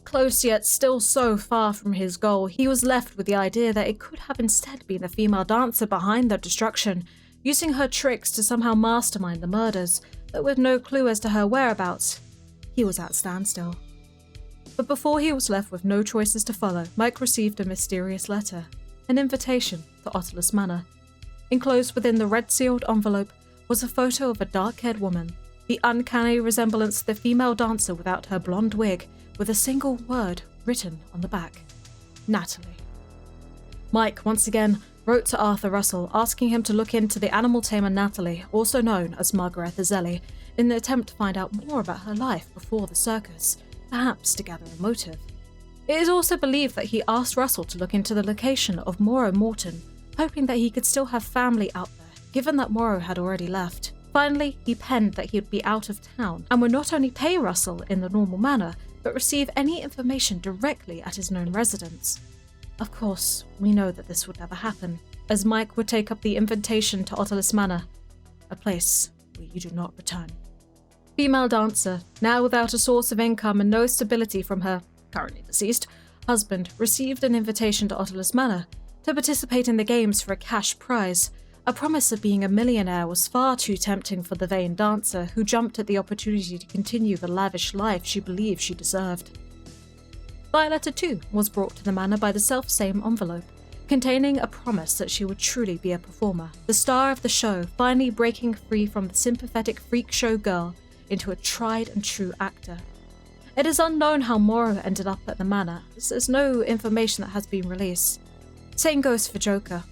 Speaker 1: Close yet still so far from his goal, he was left with the idea that it could have instead been a female dancer behind the destruction, using her tricks to somehow mastermind the murders, but with no clue as to her whereabouts. He was at standstill. But before he was left with no choices to follow, Mike received a mysterious letter, an invitation to Ottolus Manor. Enclosed within the red-sealed envelope was a photo of a dark-haired woman, the uncanny resemblance to the female dancer without her blonde wig, with a single word written on the back: Natalie. Mike, once again, wrote to Arthur Russell asking him to look into the animal tamer Natalie, also known as Margaretha Zelli, in the attempt to find out more about her life before the circus, perhaps to gather a motive. It is also believed that he asked Russell to look into the location of Murro Morton, hoping that he could still have family out there, given that Murro had already left. Finally, he penned that he would be out of town and would not only pay Russell in the normal manner, but receive any information directly at his known residence. Of course, we know that this would never happen, as Mike would take up the invitation to Ottolus Manor, a place where you do not return. Female dancer, now without a source of income and no stability from her, currently deceased, husband, received an invitation to Ottolus Manor to participate in the games for a cash prize. A promise of being a millionaire was far too tempting for the vain dancer, who jumped at the opportunity to continue the lavish life she believed she deserved. Violetta, too, was brought to the manor by the self-same envelope, containing a promise that she would truly be a performer, the star of the show, finally breaking free from the sympathetic freak show girl into a tried-and-true actor. It is unknown how Murro ended up at the manor, as there's no information that has been released. Same goes for Joker.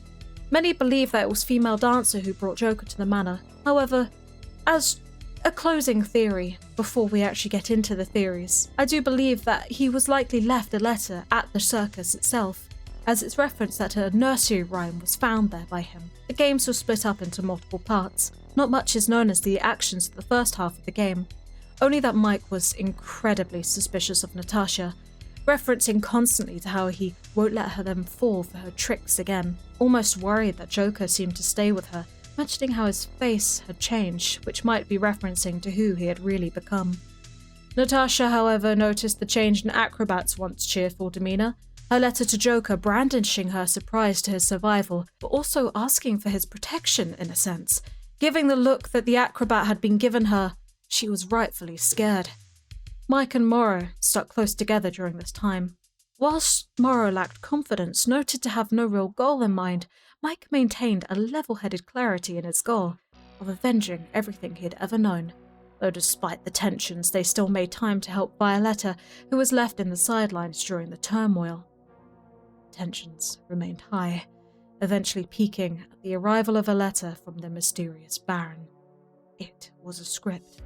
Speaker 1: Many believe that it was female dancer who brought Joker to the manor. However, as a closing theory, before we actually get into the theories, I do believe that he was likely left a letter at the circus itself, as it's referenced that a nursery rhyme was found there by him. The games were split up into multiple parts. Not much is known as the actions of the first half of the game, only that Mike was incredibly suspicious of Natasha, referencing constantly to how he won't let them fall for her tricks again, almost worried that Joker seemed to stay with her, mentioning how his face had changed, which might be referencing to who he had really become. Natasha, however, noticed the change in Acrobat's once cheerful demeanour, her letter to Joker brandishing her surprise to his survival, but also asking for his protection in a sense, giving the look that the Acrobat had been given her. She was rightfully scared. Mike and Murro stuck close together during this time. Whilst Murro lacked confidence, noted to have no real goal in mind, Mike maintained a level-headed clarity in his goal of avenging everything he had ever known, though despite the tensions, they still made time to help Violetta, who was left in the sidelines during the turmoil. Tensions remained high, eventually peaking at the arrival of a letter from the mysterious Baron. It was a script.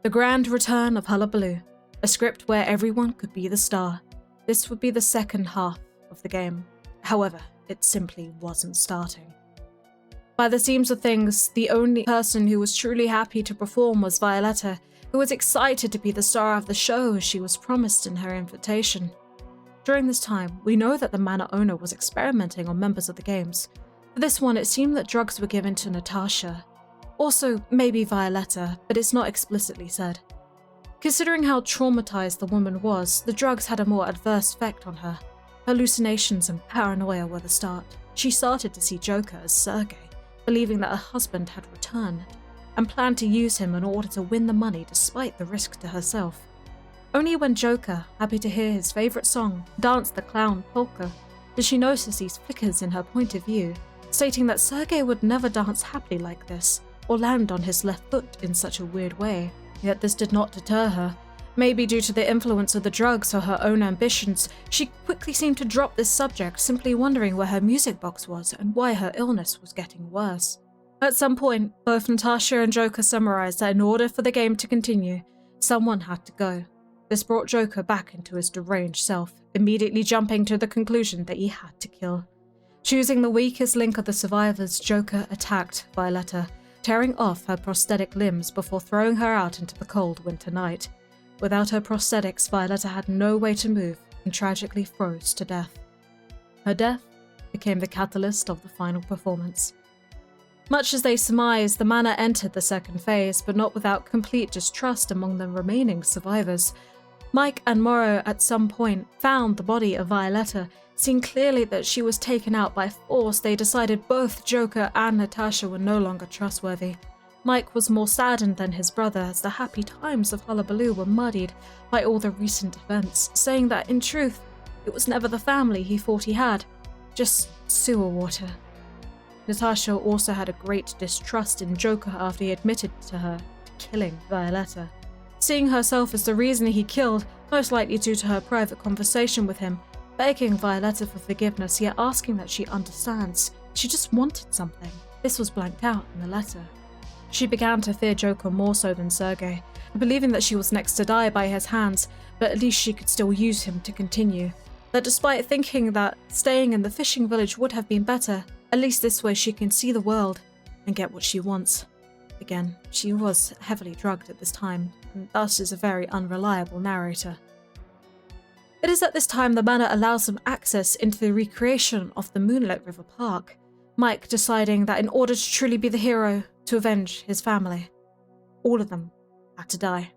Speaker 1: The grand return of Hullabaloo, a script where everyone could be the star. This would be the second half of the game. However, it simply wasn't starting. By the seams of things, the only person who was truly happy to perform was Violetta, who was excited to be the star of the show as she was promised in her invitation. During this time, we know that the manor owner was experimenting on members of the games. For this one, it seemed that drugs were given to Natasha. Also, maybe Violetta, but it's not explicitly said. Considering how traumatized the woman was, the drugs had a more adverse effect on her. Hallucinations and paranoia were the start. She started to see Joker as Sergei, believing that her husband had returned, and planned to use him in order to win the money despite the risk to herself. Only when Joker, happy to hear his favourite song, danced the clown polka, did she notice these flickers in her point of view, stating that Sergei would never dance happily like this, or land on his left foot in such a weird way. Yet this did not deter her. Maybe due to the influence of the drugs or her own ambitions, she quickly seemed to drop this subject, simply wondering where her music box was and why her illness was getting worse. At some point, both Natasha and Joker summarized that in order for the game to continue, someone had to go. This brought Joker back into his deranged self, immediately jumping to the conclusion that he had to kill. Choosing the weakest link of the survivors, Joker attacked Violetta, tearing off her prosthetic limbs before throwing her out into the cold winter night. Without her prosthetics, Violetta had no way to move and tragically froze to death. Her death became the catalyst of the final performance. Much as they surmised, the manor entered the second phase, but not without complete distrust among the remaining survivors. Mike and Murro at some point found the body of Violetta. Seeing clearly that she was taken out by force, they decided both Joker and Natasha were no longer trustworthy. Mike was more saddened than his brother as the happy times of Hullabaloo were muddied by all the recent events, saying that in truth, it was never the family he thought he had, just sewer water. Natasha also had a great distrust in Joker after he admitted to her to killing Violetta. Seeing herself as the reason he killed, most likely due to her private conversation with him, begging Violetta for forgiveness, yet asking that she understands. She just wanted something. This was blanked out in the letter. She began to fear Joker more so than Sergei, believing that she was next to die by his hands, but at least she could still use him to continue. That despite thinking that staying in the fishing village would have been better, at least this way she can see the world and get what she wants. Again, she was heavily drugged at this time, and thus is a very unreliable narrator. It is at this time the manor allows them access into the recreation of the Moonlit River Park, Mike deciding that in order to truly be the hero, to avenge his family, all of them had to die.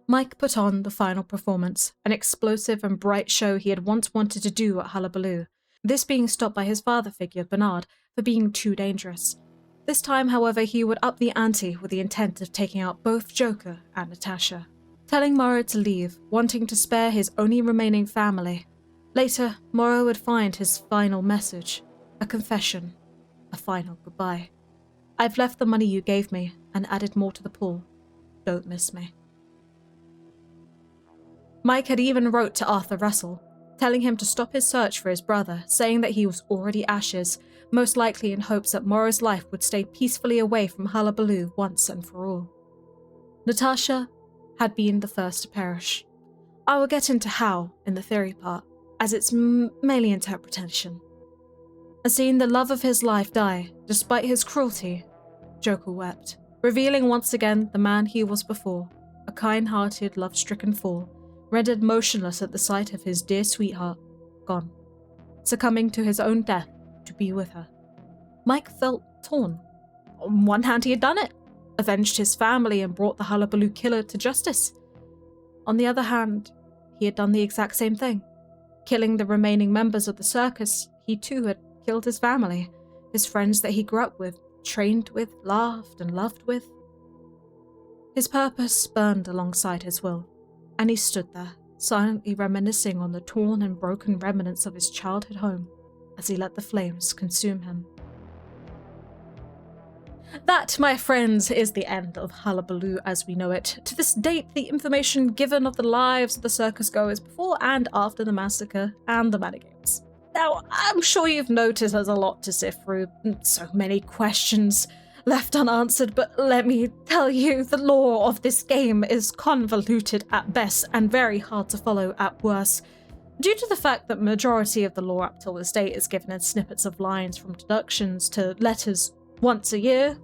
Speaker 1: Mike put on the final performance, an explosive and bright show he had once wanted to do at Hullabaloo, this being stopped by his father figure, Bernard, for being too dangerous. This time, however, he would up the ante with the intent of taking out both Joker and Natasha, telling Murro to leave, wanting to spare his only remaining family. Later, Murro would find his final message, a confession, a final goodbye. I've left the money you gave me and added more to the pool. Don't miss me. Mike had even wrote to Arthur Russell, telling him to stop his search for his brother, saying that he was already ashes, most likely in hopes that Murro's life would stay peacefully away from Hullabaloo once and for all. Natasha had been the first to perish. I will get into how in the theory part, as it's mainly interpretation. And seeing the love of his life die, despite his cruelty, Joker wept, revealing once again the man he was before, a kind-hearted, love-stricken fool, rendered motionless at the sight of his dear sweetheart, gone, succumbing to his own death to be with her. Mike felt torn. On one hand, he had done it, avenged his family and brought the Hullabaloo killer to justice. On the other hand, he had done the exact same thing. Killing the remaining members of the circus, he too had killed his family, his friends that he grew up with, trained with, laughed and loved with. His purpose burned alongside his will, and he stood there, silently reminiscing on the torn and broken remnants of his childhood home as he let the flames consume him. That, my friends, is the end of Hullabaloo as we know it. To this date, the information given of the lives of the circus goers before and after the massacre and the Manigames. Now, I'm sure you've noticed there's a lot to sift through, so many questions left unanswered, but let me tell you, the lore of this game is convoluted at best and very hard to follow at worst, due to the fact that majority of the lore up till this date is given in snippets of lines from deductions to letters once a year.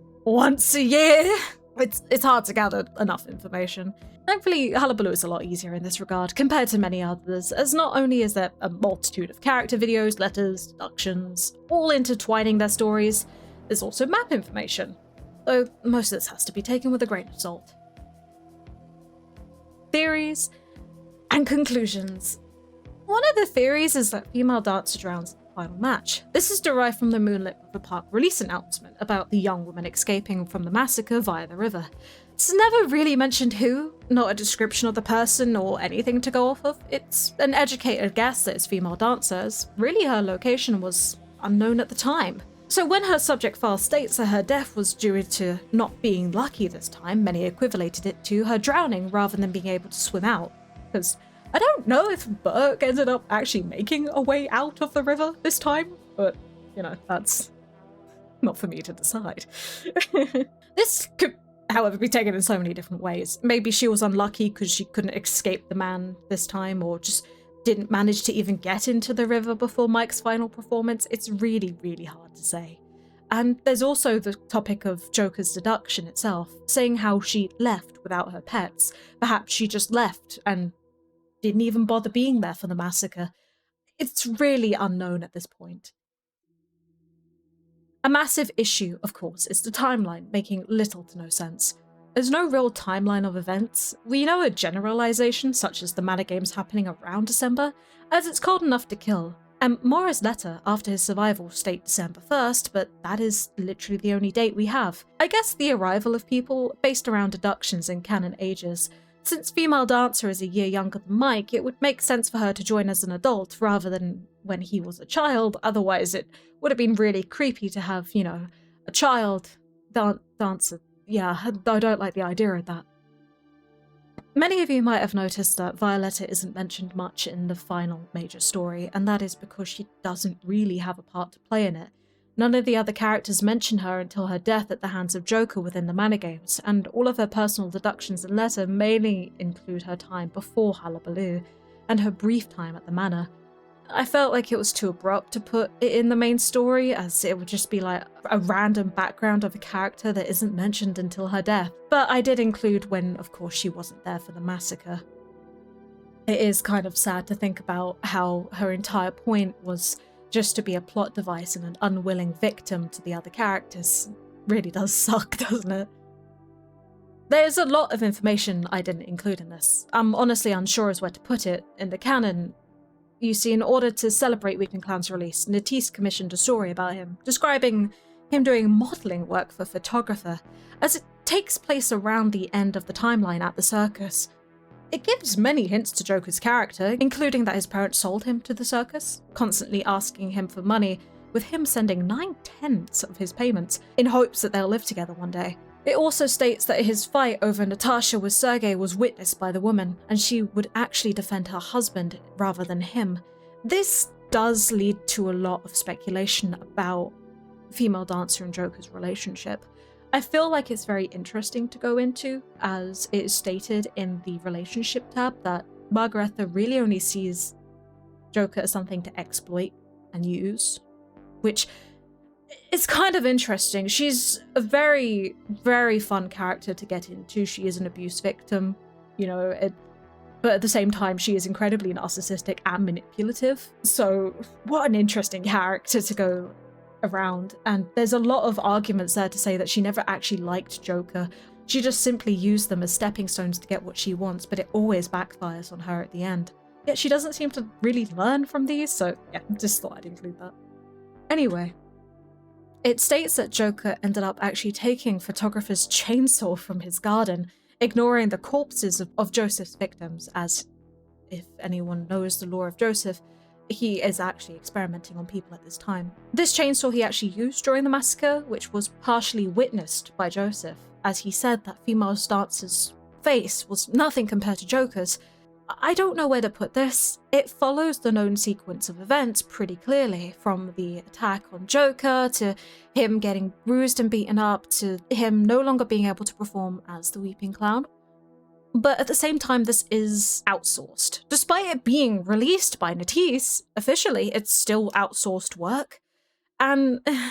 Speaker 1: It's hard to gather enough information. Thankfully, Hullabaloo is a lot easier in this regard compared to many others, as not only is there a multitude of character videos, letters, deductions, all intertwining their stories, there's also map information, though most of this has to be taken with a grain of salt. Theories and conclusions. One of the theories is that female dancer drowns in the final match. This is derived from the Moonlit River Park release announcement about the young woman escaping from the massacre via the river. It's never really mentioned who, not a description of the person or anything to go off of. It's an educated guess that it's female dancers. Really, her location was unknown at the time. So when her subject file states that her death was due to not being lucky this time, many equivalated it to her drowning rather than being able to swim out. Because I don't know if Burke ended up actually making a way out of the river this time, but, you know, that's not for me to decide. This could, however, be taken in so many different ways. Maybe she was unlucky because she couldn't escape the man this time, or just didn't manage to even get into the river before Mike's final performance. It's really, really hard to say. And there's also the topic of Joker's deduction itself, saying how she left without her pets. Perhaps she just left and didn't even bother being there for the massacre. It's really unknown at this point. A massive issue, of course, is the timeline, making little to no sense. There's no real timeline of events. We know a generalization, such as the Mana Games happening around December, as it's cold enough to kill, and Murro's letter after his survival state December 1st, but that is literally the only date we have. I guess the arrival of people based around deductions in canon ages. Since Female Dancer is a year younger than Mike, it would make sense for her to join as an adult rather than when he was a child, otherwise it would have been really creepy to have, you know, a child dancer. Yeah, I don't like the idea of that. Many of you might have noticed that Violetta isn't mentioned much in the final major story, and that is because she doesn't really have a part to play in it. None of the other characters mention her until her death at the hands of Joker within the Mana Games, and all of her personal deductions and letter mainly include her time before Hullabaloo, and her brief time at the Manor. I felt like it was too abrupt to put it in the main story, as it would just be like a random background of a character that isn't mentioned until her death. But I did include when, of course, she wasn't there for the massacre. It is kind of sad to think about how her entire point was just to be a plot device and an unwilling victim to the other characters. Really does suck, doesn't it? There's a lot of information I didn't include in this. I'm honestly unsure as where to put it. In the canon, you see, in order to celebrate Weeping Clown's release, Natalie commissioned a story about him, describing him doing modelling work for a photographer, as it takes place around the end of the timeline at the circus. It gives many hints to Joker's character, including that his parents sold him to the circus, constantly asking him for money, with him sending 9/10 of his payments, in hopes that they'll live together one day. It also states that his fight over Natasha with Sergei was witnessed by the woman, and she would actually defend her husband rather than him. This does lead to a lot of speculation about Female Dancer and Joker's relationship. I feel like it's very interesting to go into, as it is stated in the relationship tab that Margaretha really only sees Joker as something to exploit and use, which is kind of interesting. She's a very, very fun character to get into. She is an abuse victim, you know, but at the same time, she is incredibly narcissistic and manipulative. So what an interesting character to go around. And there's a lot of arguments there to say that she never actually liked Joker. She just simply used them as stepping stones to get what she wants, but it always backfires on her at the end. Yet she doesn't seem to really learn from these, so yeah, just thought I'd include that. Anyway, it states that Joker ended up actually taking photographer's chainsaw from his garden, ignoring the corpses of Joseph's victims, as if anyone knows the lore of Joseph, he is actually experimenting on people at this time. This chainsaw he actually used during the massacre, which was partially witnessed by Joseph, as he said that Female Dancer's face was nothing compared to Joker's. I don't know where to put this. It follows the known sequence of events pretty clearly, from the attack on Joker, to him getting bruised and beaten up, to him no longer being able to perform as the Weeping Clown. But at the same time, this is outsourced. Despite it being released by Natalie, officially, it's still outsourced work. And it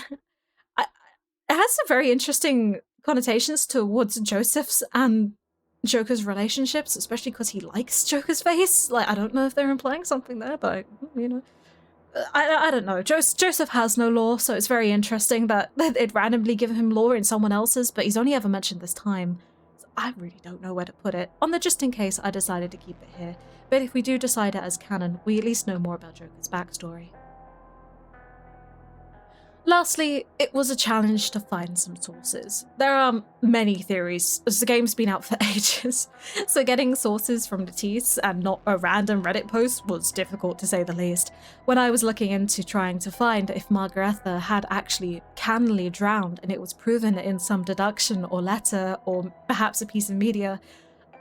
Speaker 1: has some very interesting connotations towards Joseph's and Joker's relationships, especially because he likes Joker's face. Like, I don't know if they're implying something there, but, you know. I don't know. Joseph has no lore, so it's very interesting that they'd randomly give him lore in someone else's, but he's only ever mentioned this time. I really don't know where to put it. On the just in case, I decided to keep it here. But if we do decide it as canon, we at least know more about Joker's backstory. Lastly, it was a challenge to find some sources. There are many theories, as the game's been out for ages, so getting sources from Natalie and not a random Reddit post was difficult to say the least. When I was looking into trying to find if Margaretha had actually cannily drowned and it was proven in some deduction or letter or perhaps a piece of media,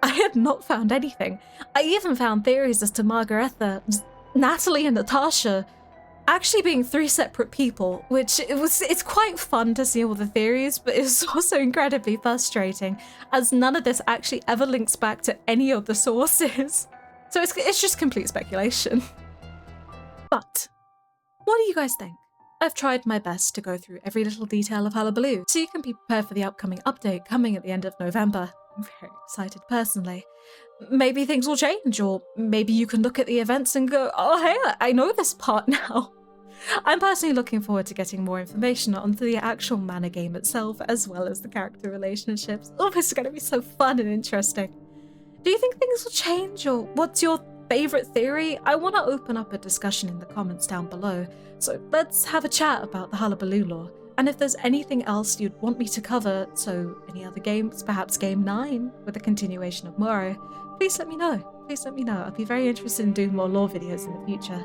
Speaker 1: I had not found anything. I even found theories as to Margaretha, Natalie and Natasha actually being three separate people, which it's quite fun to see all the theories, but it's also incredibly frustrating as none of this actually ever links back to any of the sources. So it's just complete speculation. But what do you guys think? I've tried my best to go through every little detail of Hullabaloo, so you can be prepared for the upcoming update coming at the end of November. I'm very excited personally. Maybe things will change, or maybe you can look at the events and go, oh hey, I know this part now. I'm personally looking forward to getting more information onto the actual mana game itself, as well as the character relationships. Oh, this is going to be so fun and interesting. Do you think things will change, or what's your favorite theory? I want to open up a discussion in the comments down below, so let's have a chat about the Hullabaloo lore. And if there's anything else you'd want me to cover, so any other games, perhaps Game 9 with a continuation of Murro, please let me know. Please let me know. I'd be very interested in doing more lore videos in the future.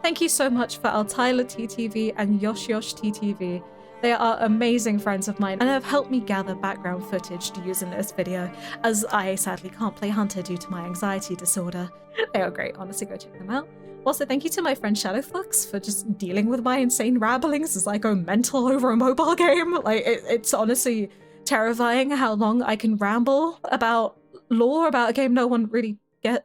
Speaker 1: Thank you so much for Tyler TTV and Yosh TTV. They are amazing friends of mine and have helped me gather background footage to use in this video, as I sadly can't play Hunter due to my anxiety disorder. They are great, honestly, go check them out. Also, thank you to my friend Shadowflux for just dealing with my insane rabblings as I go mental over a mobile game. Like, it's honestly terrifying how long I can ramble about lore about a game no one really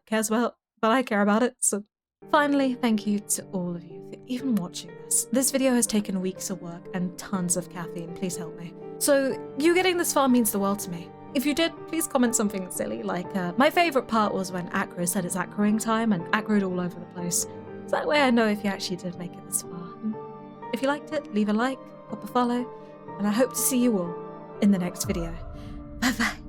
Speaker 1: cares about, but I care about it, so. Finally, thank you to all of you for even watching this. This video has taken weeks of work and tons of caffeine, please help me. So, you getting this far means the world to me. If you did, please comment something silly, like, my favourite part was when Acro said it's acroing time and acroed all over the place. So that way I know if you actually did make it this far. And if you liked it, leave a like, pop a follow, and I hope to see you all in the next video. Bye bye.